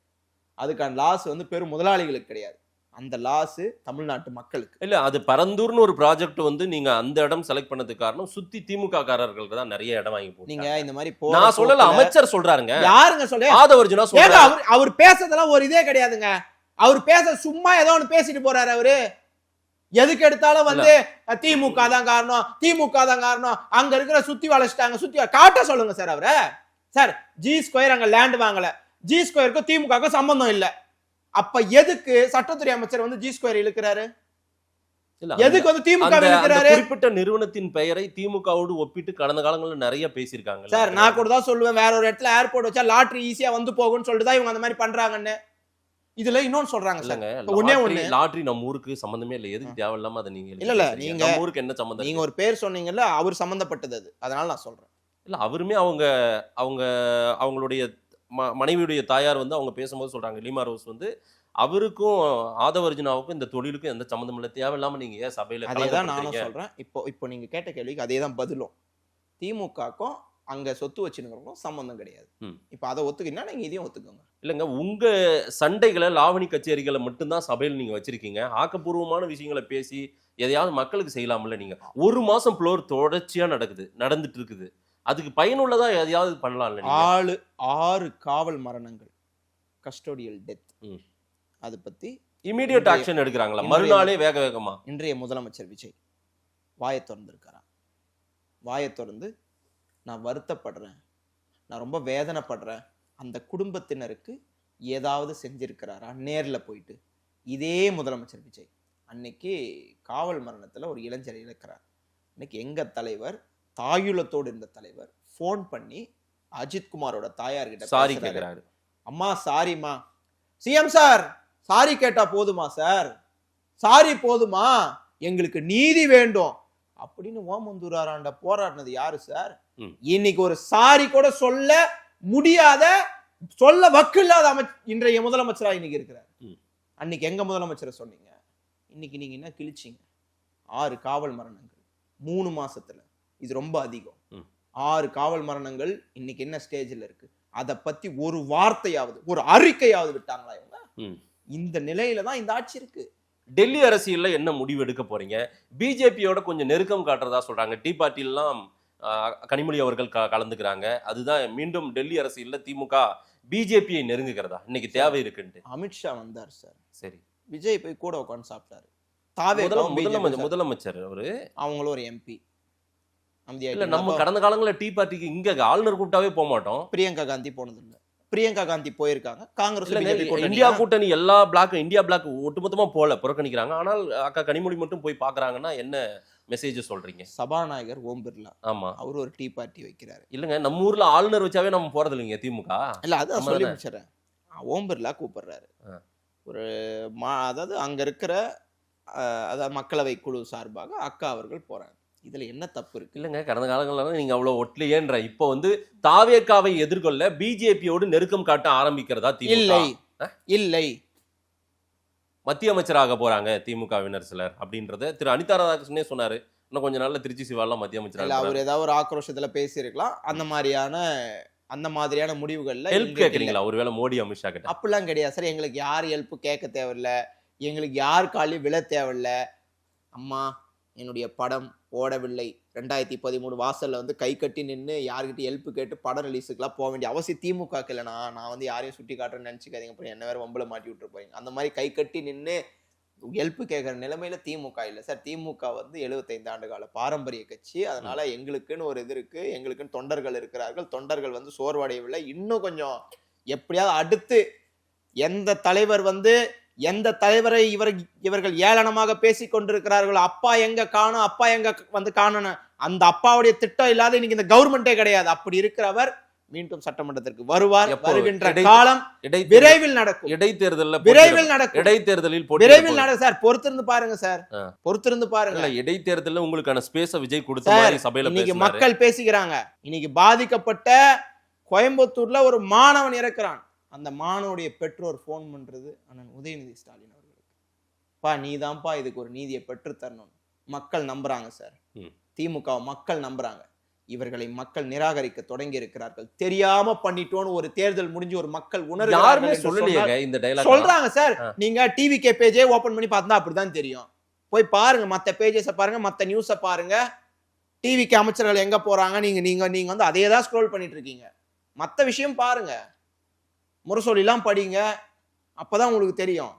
S5: அதுக்கான லாஸ் வந்து பெரும் முதலாளிகளுக்கு கிடையாது, அந்த லாஸ் தமிழ்நாட்டு மக்களுக்கு.
S4: இல்ல அது பரந்தூர்னு ஒரு ப்ராஜெக்ட் வந்து நீங்க அந்த இடம் செலக்ட் பண்ணதுக்கு காரணம் சுத்தி திமுக காரர்களுக்கு தான் நிறைய இடம் வாங்கி போட்டாங்க.
S5: நீங்க இந்த மாதிரி
S4: நான் சொல்லல, அமைச்சர் சொல்றாருங்க.
S5: யாருங்க சொல்ல?
S4: ஆதவர்ஜுனா சொல்றாரு.
S5: அவர் பேசுறதெல்லாம் ஒரு இதே கிடையாதுங்க. அவர் பேச சும்மா ஏதோ ஒன்று பேசிட்டு போறாரு. அவரு எதுக்கு எடுத்தாலும் வந்து திமுக தான் காரணம், திமுக தான் காரணம், அங்க இருக்கிற சுத்தி வளைச்சிட்டாங்க, சுத்தி காட்ட சொல்லுங்க சார். அவரை சார் G2 அங்க லேண்ட் வாங்கல, G2க்கும் திமுகவுக்கும் சம்பந்தம் இல்ல. அப்ப எதுக்கு சட்டத்துறை அமைச்சர் வந்து G2 இழுக்கிறாரு? எதுக்கு வந்து திமுக இழுக்கிறாரு?
S4: குறிப்பிட்ட நிறுவனத்தின் பெயரை திமுகவோடு ஒப்பிட்டு கடந்த காலங்களில் நிறைய பேசியிருக்காங்க
S5: சார். நான் கூட தான் சொல்லுவேன், வேற ஒரு இடத்துல ஏர்போர்ட் வச்சா லாட்டரி ஈஸியா வந்து போகும்னு சொல்லிட்டு தான் இவங்க அந்த மாதிரி பண்றாங்கன்னு. இதுல இன்னொன்னு சொல்றாங்க சார். ஒண்ணே ஒண்ணு,
S4: லாட்டரி நம்ம ஊருக்கு சம்பந்தமே இல்ல. எதுக்கு தேவையில்லாம அதை நீங்க
S5: இல்ல நீங்க
S4: நம்ம ஊருக்கு என்ன சம்பந்தம்?
S5: நீங்க ஒரு பேர் சொன்னீங்கல்ல, அவர் சம்பந்தப்பட்டது அது, அதனால நான் சொல்றேன்.
S4: இல்ல அவருமே அவங்களுடைய மனைவியுடைய தாயார் வந்து அவங்க பேசும்போது சொல்றாங்க, லீமா ரோஸ் வந்து அவருக்கும் ஆதவர்ஜுனாவுக்கும் இந்த தொழிலுக்கும் எந்த சம்பந்தம் இல்லை, தேவையில்லாம நீங்க ஏன் சபையில?
S5: அதேதான் நானும் சொல்றேன். இப்போ நீங்க கேட்ட கேள்விக்கு அதே தான் பதிலும். திமுகக்கும் அங்க சொத்து வச்சுருக்கிறவங்களும் சம்பந்தம் கிடையாது. இப்ப அதை ஒத்துக்கிட்டா நீங்க இதையும் ஒத்துக்கோங்க.
S4: இல்லைங்க, உங்க சண்டைகளை லாவணி கச்சேரிகளை மட்டும்தான் சபையில் நீங்க வச்சிருக்கீங்க. ஆக்கப்பூர்வமான விஷயங்களை பேசி எதையாவது மக்களுக்கு செய்யலாம்ல. நீங்க ஒரு மாசம் ஃப்ளோர் தொடர்ச்சியா நடந்துட்டு இருக்குது, அதுக்கு பயனுள்ளதா எதையாவது பண்ணலாம்ல.
S5: 6 காவல் மரணங்கள், கஸ்டோடியல் டெத், அது பத்தி
S4: இமீடியட் ஆக்ஷன் எடுக்கிறாங்களா மறுநாளே வேகமா?
S5: இன்றைய முதலமைச்சர் விஜய் வாயை திறந்திருக்கிறார். வாயை திறந்து நான் வருத்தப்படுறேன், நான் ரொம்ப வேதனைப்படுறேன், அந்த குடும்பத்தினருக்கு ஏதாவது செஞ்சிருக்கிறாரா நேரில் போயிட்டு. இதே முதலமைச்சர் விஜய் அன்னைக்கு காவல் மரணத்துல ஒரு இளைஞர் இழக்கிறார். இன்னைக்கு எங்க தலைவர், தாயுள்ளத்தோடு இருந்த தலைவர் போன் பண்ணி அஜித்குமாரோட தாயார்கிட்ட
S4: சாரி கேட்கிறாரு.
S5: அம்மா சாரிம்மா, சிஎம் சார் சாரி கேட்டா போதுமா சார், சாரி போதுமா, எங்களுக்கு நீதி வேண்டும் அப்படின்னு ஓமந்தூராராண்ட போராடினது யாரு சார்? இன்னைக்கு ஒரு சாரி கூட சொல்ல முடியாத, சொல்ல வக்கில்லாத இன்றைய முதலமைச்சரா இன்னைக்கு இருக்கிறார். அன்னைக்கு எங்க முதலமைச்சரை சொன்னீங்க, இன்னைக்கு நீங்க என்ன கிழிச்சிங்க? 6 காவல் மரணங்கள் 3 மாசத்துல, இது ரொம்ப அதிகம். 6 காவல் மரணங்கள் இன்னைக்கு என்ன ஸ்டேஜ்ல இருக்கு? அதை பத்தி ஒரு வார்த்தையாவது, ஒரு அறிக்கையாவது விட்டாங்களா இவங்க? இந்த நிலையில தான் இந்த ஆட்சி இருக்கு.
S4: டெல்லி அரசியல்ல என்ன முடிவு எடுக்க போறீங்க? பிஜேபியோட கொஞ்சம் நெருக்கம் காட்டுறதா சொல்றாங்க. டீ பார்ட்டிலாம் கனிமொழி அவர்கள் கலந்துக்கிறாங்க. அதுதான் மீண்டும் டெல்லி அரசியல்ல திமுக பிஜேபியை நெருங்குகிறதா இன்னைக்கு தேவை இருக்குன்ட்டு.
S5: அமித்ஷா வந்தார் சார்,
S4: சரி,
S5: விஜய் போய் கூட உட்காந்து சாப்பிட்டாரு.
S4: முதலமைச்சர் அவரு,
S5: அவங்களும் ஒரு எம்பி.
S4: இல்ல நம்ம கடந்த காலங்களில் டீ பார்ட்டிக்கு இங்க ஆளுநர் கூப்பிட்டாவே போக மாட்டோம்.
S5: பிரியங்கா காந்தி போனது இல்ல, பிரியங்கா காந்தி போயிருக்காங்க. காங்கிரஸ்
S4: இந்தியா கூட்டணி எல்லா பிளாக், இந்தியா பிளாக் ஒட்டுமொத்தமா போல புறக்கணிக்கிறாங்க. ஆனால் அக்கா கனிமொழி மட்டும் போய் பாக்குறாங்கன்னா என்ன மெசேஜ் சொல்றீங்க?
S5: சபாநாயகர் ஓம் பிர்லா,
S4: ஆமா, அவர்
S5: ஒரு டீ பார்ட்டி வைக்கிறாரு.
S4: இல்லங்க நம்ம ஊர்ல ஆளுநர் வச்சாவே நம்ம போறது இல்லைங்க திமுக.
S5: இல்ல அதான் சொல்லி முடிச்சிடறேன். ஓம் பிர்லா கூப்பிடுறாரு ஒரு அதாவது அங்க இருக்கிற அதாவது மக்களவை குழு சார்பாக அக்கா அவர்கள் போறாங்க. இதுல என்ன தப்பு இருக்கு?
S4: இல்லங்க கடந்த காலங்கள்ல நீங்க அவ்வளவு ஒட்லையேன்ற இப்ப வந்து தாவேக்காவை எதிர்கொள்ள பிஜேபியோடு நெருக்கம் காட்ட ஆரம்பிக்கிறதா திமுக?
S5: இல்லை இல்லை,
S4: மத்திய அமைச்சராக போறாங்க திமுகவினர் சிலர் அப்படின்றத திரு அனிதா ராதாகிருஷ்ணனே சொன்னாரு. இன்னும் கொஞ்ச நாள்ல திருச்சி சிவாலாம் மத்திய அமைச்சர்.
S5: அவர் ஏதாவது ஒரு ஆக்ரோஷத்துல பேசியிருக்கலாம். அந்த மாதிரியான முடிவுகள்ல
S4: ஹெல்ப் கேட்குறீங்களா ஒருவேளை மோடி அமித்ஷா கிட்ட?
S5: அப்படிலாம் கிடையாது சார். எங்களுக்கு யார் ஹெல்ப் கேட்க தேவையில்லை, எங்களுக்கு யார் காலையும் விழ தேவையில்லை. அம்மா என்னுடைய படம் ஓடவில்லை, 2013 வாசல்ல வந்து கை கட்டி நின்று யார்கிட்ட ஹெல்ப் கேட்டு படம் ரிலீஸுக்குலாம் போக வேண்டிய அவசியம் திமுக இல்லைனா, நான் வந்து யாரையும் சுட்டி காட்டுறேன்னு நினச்சிக்காதீங்க, அப்புறம் என்ன வேற வம்பல மாட்டி விட்டுரு போறீங்க. அந்த மாதிரி கை கட்டி நின்று ஹெல்ப் கேட்குற நிலைமையில திமுக இல்லை சார். திமுக வந்து 75 ஆண்டு கால பாரம்பரிய கட்சி. அதனால எங்களுக்குன்னு ஒரு இது இருக்கு, எங்களுக்குன்னு தொண்டர்கள் இருக்கிறார்கள். தொண்டர்கள் வந்து சோர்வடையவில்லை. இன்னும் கொஞ்சம் எப்படியாவது அடுத்து எந்த தலைவர் வந்து எந்த தலைவரை இவர்கள் ஏளனமாக பேசிக் கொண்டிருக்கிறார்களோ, அப்பா எங்க காணும், அப்பா எங்க வந்து காணணும், அந்த அப்பாவுடைய திட்டம் இல்லாத இன்னைக்கு இந்த கவர்மெண்டே கிடையாது. அப்படி இருக்கிறவர் மீண்டும் சட்டமன்றத்திற்கு வருவார். வருகின்ற காலம் விரைவில் நடக்கும்.
S4: இடைத்தேர்தலில்
S5: விரைவில் நடக்கும்.
S4: இடைத்தேர்தலில்
S5: விரைவில் நடக்கும் சார். பொறுத்திருந்து பாருங்க சார், பொறுத்திருந்து பாருங்க.
S4: இடைத்தேர்தலில் உங்களுக்கான ஸ்பேஸ விஜய் கொடுத்த மாதிரி சபையில
S5: இன்னைக்கு மக்கள் பேசிக்கிறாங்க. இன்னைக்கு பாதிக்கப்பட்ட கோயம்புத்தூர்ல ஒரு மாணவன் இறக்குறான். அந்த மாணவனுடைய பெற்றோர் ஃபோன் பண்றது அண்ணன் உதயநிதி ஸ்டாலின் அவர்களுக்கு. பா நீதான்ப்பா இதுக்கு ஒரு நீதியை பெற்று தரணும். மக்கள் நம்புறாங்க சார். திமுக மக்கள் நம்புறாங்க. இவர்களை மக்கள் நிராகரிக்க தொடங்கி இருக்கிறார்கள். தெரியாம பண்ணிட்டோன்னு ஒரு தேர்தல் முடிஞ்சு ஒரு மக்கள் சொல்றாங்க சார். நீங்க டிவிகே பேஜே ஓபன் பண்ணி பார்த்தா அப்படிதான் தெரியும். போய் பாருங்க, மத்த பேஜஸ பாருங்க, மத்த நியூஸ பாருங்க. டிவிக்கு அமைச்சர்கள் எங்க போறாங்க, நீங்க வந்து அதே தான் ஸ்க்ரோல் பண்ணிட்டு இருக்கீங்க. மத்த விஷயம் பாருங்க, முரசொலிலாம் படிங்க, அப்பதான் உங்களுக்கு தெரியும்.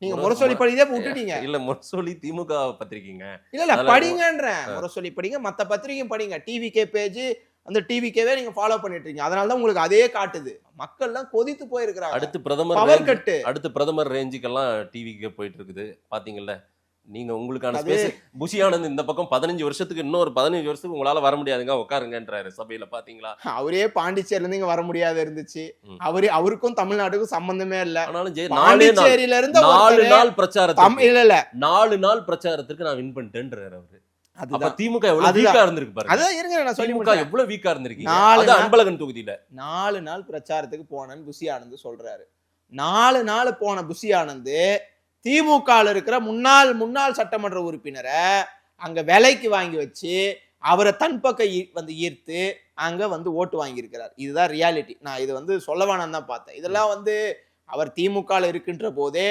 S5: நீங்க முரசொலி படிதே விட்டுட்டீங்க.
S4: இல்ல முரசொலி திமுக பத்திரிக்கைங்க.
S5: இல்ல படிங்கன்றேன். முரசொலி படிங்க, மத்த பத்திரிகையும் படிங்க. டிவிகே பேஜ் அந்த டிவிக்கேவே நீங்க ஃபாலோ பண்ணிட்டு இருக்கீங்க. அதனால தான் உங்களுக்கு அதே காட்டுது. மக்கள் எல்லாம் கொதித்து போயிருக்காங்க.
S4: அடுத்து பிரதமர் ரேஞ்சுக்கெல்லாம் டிவிக்கே போயிட்டு இருக்குது பாத்தீங்கல்ல. நீங்க உங்களுக்கான ஸ்பேஸ் புஷியானந்த் இந்த பக்கம் 15 வருஷத்துக்கு இன்னொரு 15 வருஷத்துக்கு உங்களால வர முடியாதுங்க உட்காருங்கன்றாரு சபையில. பாத்தீங்களா, அவரே
S5: பாண்டிச்சேரியில இருந்து இங்க வர முடியாது இருந்துச்சு. அவருக்கும் தமிழ்நாட்டுக்கும் சம்பந்தமே இல்ல. பாண்டிச்சேரியில இருந்து
S4: 4 நாள் பிரச்சாரத்துக்கு இல்ல 4 நாள் பிரச்சாரத்துக்கு நான் வின் பண்ணிட்டேன்றாரு அவரு. அப்ப திமுக எவ்வளவு வீக்கா இருந்திருக்கு பாருங்க.
S5: அதான் இருங்க, நான் சொல்லி
S4: திமுக எவ்வளவு வீக்கா இருந்திருக்கீங்க. அது அன்பழகன் தொகுதியில
S5: 4 நாள் பிரச்சாரத்துக்கு போனேன்னு புஷியானந்த் சொல்றாரு. 4 நாள் போன புஷியானந்த் திமுக இருக்கிற முன்னாள் சட்டமன்ற உறுப்பினரை அங்க விலைக்கு வாங்கி வச்சு அவரை தன் பக்கம் வந்து ஈர்த்து அங்க வந்து ஓட்டு வாங்கி இருக்கிறார். இதுதான் ரியாலிட்டி. நான் இது வந்து சொல்லவானு தான் பார்த்தேன். இதெல்லாம் வந்து அவர் திமுக இருக்கின்ற போதே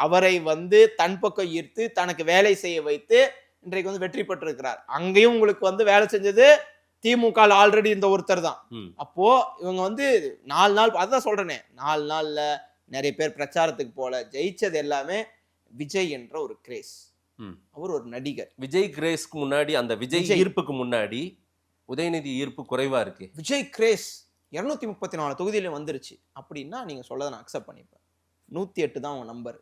S5: அவரை வந்து தன் பக்கம் ஈர்த்து தனக்கு வேலை செய்ய வைத்து இன்றைக்கு வந்து வெற்றி பெற்றிருக்கிறார். அங்கேயும் உங்களுக்கு வந்து வேலை செஞ்சது திமுக ஆல்ரெடி இந்த ஒருத்தர் தான். அப்போ இவங்க வந்து 4 நாள், அதான் சொல்றேனே, 4 நாள்ல நிறைய பேர் பிரச்சாரத்துக்கு போல. ஜெயிச்சது எல்லாமே விஜய் என்ற ஒரு கிரேஸ். அவர் ஒரு நடிகர்.
S4: விஜய் கிரேஸ்க்கு முன்னாடி, அந்த விஜய் ஈர்ப்புக்கு முன்னாடி உதயநிதி ஈர்ப்பு குறைவா இருக்கு.
S5: விஜய் கிரேஸ் 234 தொகுதியில வந்துருச்சு அப்படின்னா நீங்க சொல்லதை நான் அக்செப்ட் பண்ணிப்பேன். 108 தான் உங்க நம்பர்.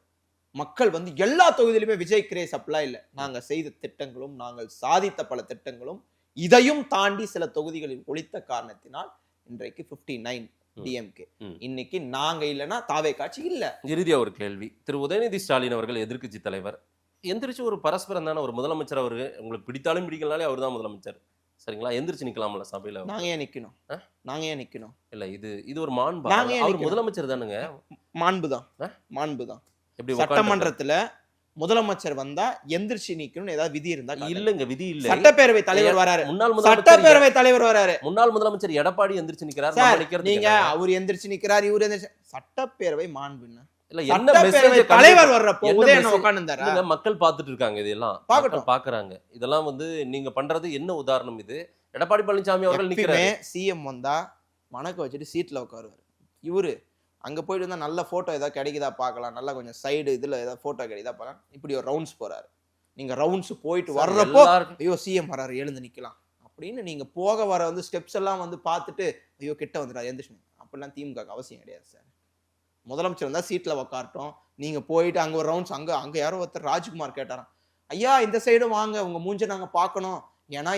S5: மக்கள் வந்து எல்லா தொகுதியிலுமே விஜய் கிரேஸ் அப்படிலாம் இல்லை. நாங்க செய்த திட்டங்களும் நாங்கள் சாதித்த பல திட்டங்களும் இதையும் தாண்டி சில தொகுதிகளில் ஒழித்த காரணத்தினால் இன்றைக்கு 59 டிஎம்கே. இன்னைக்கு நாங்க இல்லைன்னா தாவே காட்சி இல்ல.
S4: இறுதியா ஒரு கேள்வி. திரு உதயநிதி ஸ்டாலின் அவர்கள் எதிர்க்கட்சி தலைவர். எந்திரிச்சு ஒரு பரஸ்பரம் தானே, ஒரு முதலமைச்சர் அவரு உங்களுக்கு பிடித்தாலும் பிடிக்கலனாலே அவர் தான் முதலமைச்சர். சரிங்களா, எந்திரிச்சு நிக்கலாம்ல சபையில.
S5: நாங்க ஏன் நிக்கணும்? இல்ல
S4: இது ஒரு மாண்பு. அவர் முதலமைச்சர் தானுங்க.
S5: மாண்புதான். எப்படி சட்டமன்றத்துல முதலமைச்சர் வந்தா எந்திரிச்சு நிக்கணும்னு ஏதாவது விதி இருந்தா
S4: இல்லங்க, விதி இல்ல.
S5: சட்டப்பேரவை தலைவர் வராரு, சட்டப்பேரவை தலைவர் வராரு,
S4: முன்னாள் முதலமைச்சர் எடப்பாடி எந்திரிச்சு நிக்கிறார்.
S5: நீங்க அவர் எந்திரிச்சு நிக்கிறார், இவரு எந்திரிச்சு. சட்டப்பேரவை மாண்புன்னு இல்ல, என்ன மெசேஜ் தலைவர் வர்றப்போ உதயநிதி உட்கார்ந்தாரா?
S4: இல்ல, மக்கள் பார்த்துட்டு இருக்காங்க, இதெல்லாம் பாக்குறாங்க. இதெல்லாம் வந்து நீங்க பண்றது என்ன உதாரணம் இது? எடப்பாடி பழனிசாமி அவர்கள் நிக்கிறாரு,
S5: சிஎம் வந்தா வணக்கம் வச்சுட்டு சீட்ல உட்காருவாரு. இவரு அங்க போயிட்டு வந்தா நல்ல போட்டோ ஏதாவது கிடைக்குதா பார்க்கலாம், நல்லா கொஞ்சம் சைடு இதுல ஏதாவது போட்டோ கிடைக்குதா பார்க்கலாம். இப்படி ஒரு ரவுண்ட்ஸ் போறாரு. நீங்க ரவுண்ட்ஸ் போயிட்டு வர்றப்போ ஐயோ சிஎம் வராரு எழுந்து நிக்கலாம் அப்படின்னு நீங்க போக வர வந்து ஸ்டெப்ஸ் எல்லாம் வந்து பார்த்துட்டு ஐயோ கிட்ட வந்துடாது எந்திரிச்சு. அப்படிலாம் திமுக அவசியம் கிடையாது சார். முதலமைச்சர் வந்தா சீட்ல உட்காரட்டும். நீங்க போயிட்டு அங்க ஒரு ரவுண்ட்ஸ், அங்க யாரோ ஒருத்தர் ராஜ்குமார் கேட்டாராம், ஐயா இந்த சைடு வாங்க, உங்க மூஞ்ச நாங்க பார்க்கணும், ஏன்னா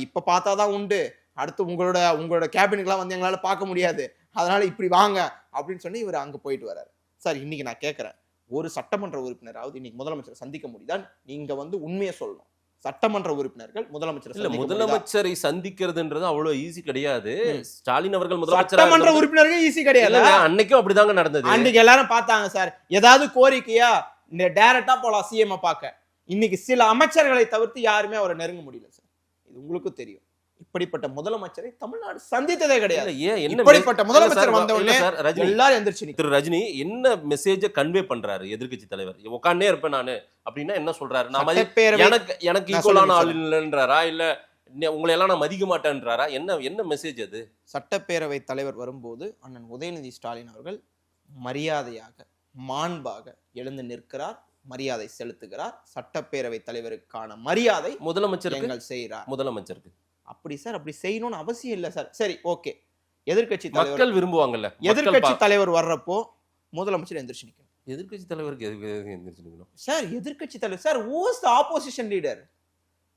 S5: இப்ப பார்த்தாதான் உண்டு, அடுத்து உங்களோட கேபினுக்குலாம் வந்து எங்களால பார்க்க முடியாது, அதனால இப்படி வாங்க அப்படின்னு சொல்லி இவர் அங்க போயிட்டு வர்றாரு. சார் இன்னைக்கு நான் கேட்கிறேன், ஒரு சட்டமன்ற உறுப்பினராவது இன்னைக்கு முதலமைச்சரை சந்திக்க முடியுதான்? நீங்க வந்து உண்மையை சொல்லணும். சட்டமன்ற உறுப்பினர்கள்
S4: முதலமைச்சரை சந்திக்கிறதுன்றது அவ்வளவு ஈஸி கிடையாது. ஸ்டாலின் அவர்கள்
S5: சட்டமன்ற உறுப்பினர்கள் ஈஸி கிடையாது.
S4: அன்னைக்கும் அப்படிதாங்க நடந்தது.
S5: அன்னைக்கு எல்லாரும் பார்த்தாங்க சார். ஏதாவது கோரிக்கையா இந்த டைரக்டா போலாம் சிஎம் பார்க்க. இன்னைக்கு சில அமைச்சர்களை தவிர்த்து யாருமே அவரை நெருங்க முடியல சார். இது உங்களுக்கு தெரியும். இப்படிப்பட்ட முதலமைச்சரை தமிழ்நாடு சந்தித்ததே கிடையாது. இப்படிப்பட்ட முதலமைச்சர் வந்தவொடனே எல்லாரும் எந்திரிச்சு.
S4: திரு ரஜினி என்ன மெசேஜ கன்வே பண்றாரு எதிர்க்கட்சி தலைவர்? உட்கார்ந்தே இருப்பேன் நானு அப்படின்னா என்ன சொல்றாரு? எனக்கு ஈக்குவலான ஆள் இல்லைன்றாரா, இல்ல உங்களை எல்லாம் நான் மதிக்க மாட்டேன்றாரா? என்ன மெசேஜ் அது?
S5: சட்டப்பேரவை தலைவர் வரும்போது அண்ணன் உதயநிதி ஸ்டாலின் அவர்கள் மரியாதையாக மாண்பாக எழுந்து நிற்கிறார், மரியாதை செலுத்துகிறார். சட்டப்பேரவை தலைவருக்கான மரியாதை முதலமைச்சர் செய்கிறார்.
S4: முதலமைச்சருக்கு
S5: அப்படி சார் அப்படி செய்யணும்னு அவசியம் இல்லை சார். சரி ஓகே, எதிர்கட்சி
S4: மக்கள் விரும்புவாங்கல்ல,
S5: எதிர்கட்சி தலைவர் வர்றப்போ முதலமைச்சர் எந்திரிச்சு நிக்கணும்.
S4: எதிர்கட்சி தலைவருக்கு எந்திரிச்சு நிக்கணும்
S5: சார்? எதிர்கட்சி தலைவர் sir, who is the opposition leader?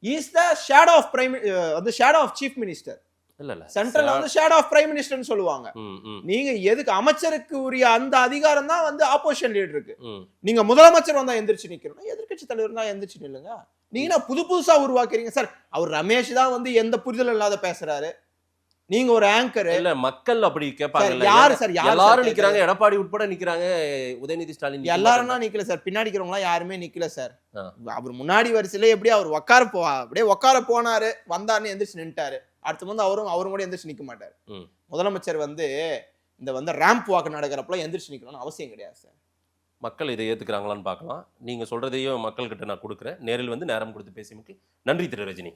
S5: He is the shadow of shadow of chief minister.
S4: இல்ல
S5: சென்ட்ரல் வந்து ஷேடோ ஆஃப் பிரைம் மினிஸ்டர்னு சொல்லுவாங்க. நீங்க எதுக்கு அமைச்சருக்கு உரிய அந்த அதிகாரம் தான் வந்து ஆப்போசிஷன் லீடருக்கு. நீங்க முதலமைச்சர் வந்தா எந்திரிச்சு நிக்கணும், எதிர்கட்சி தலைவர் தான் எந்திரிச்சு நில்லுங்க. நீங்க புதுசா உருவாக்குறீங்க சார். அவர் ரமேஷ் தான் வந்து எந்த புரிதல் இல்லாத பேசுறாரு. நீங்க ஒரு ஆங்கர்.
S4: இல்ல மக்கள் அப்படி கேட்பாங்கல்ல.
S5: யாரு சார்
S4: எல்லாரும் நிக்கிறாங்க, எடப்பாடி உட்பட நிக்கிறாங்க, உதயநிதி ஸ்டாலின்
S5: எல்லாரும் நிக்கல சார், பின்னாடி இருக்கிறவங்க யாருமே நிக்கல சார். அவர் முன்னாடி வரிசையில எப்படி அவர் அப்படியே உட்கார போனாரு, வந்தாருன்னு எந்திரிச்சு நின்ட்டாரு. அடுத்து வந்து அவரும் கூட எந்திரிச்சு நிக்க மாட்டாரு. முதலமைச்சர் வந்து இந்த ரேம்ப் வாக் நடக்கிறப்பல எந்திரிச்சு நிக்கணும்னு அவசியம் கிடையாது சார்.
S4: மக்கள் இதை ஏத்துக்கிறாங்களான்னு பார்க்கலாம். நீங்க சொல்றதையும் மக்கள் கிட்ட நான் கொடுக்குறேன். நேரில் வந்து நேரம் கொடுத்து பேசியமைக்கு நன்றி திரு ரஜினி.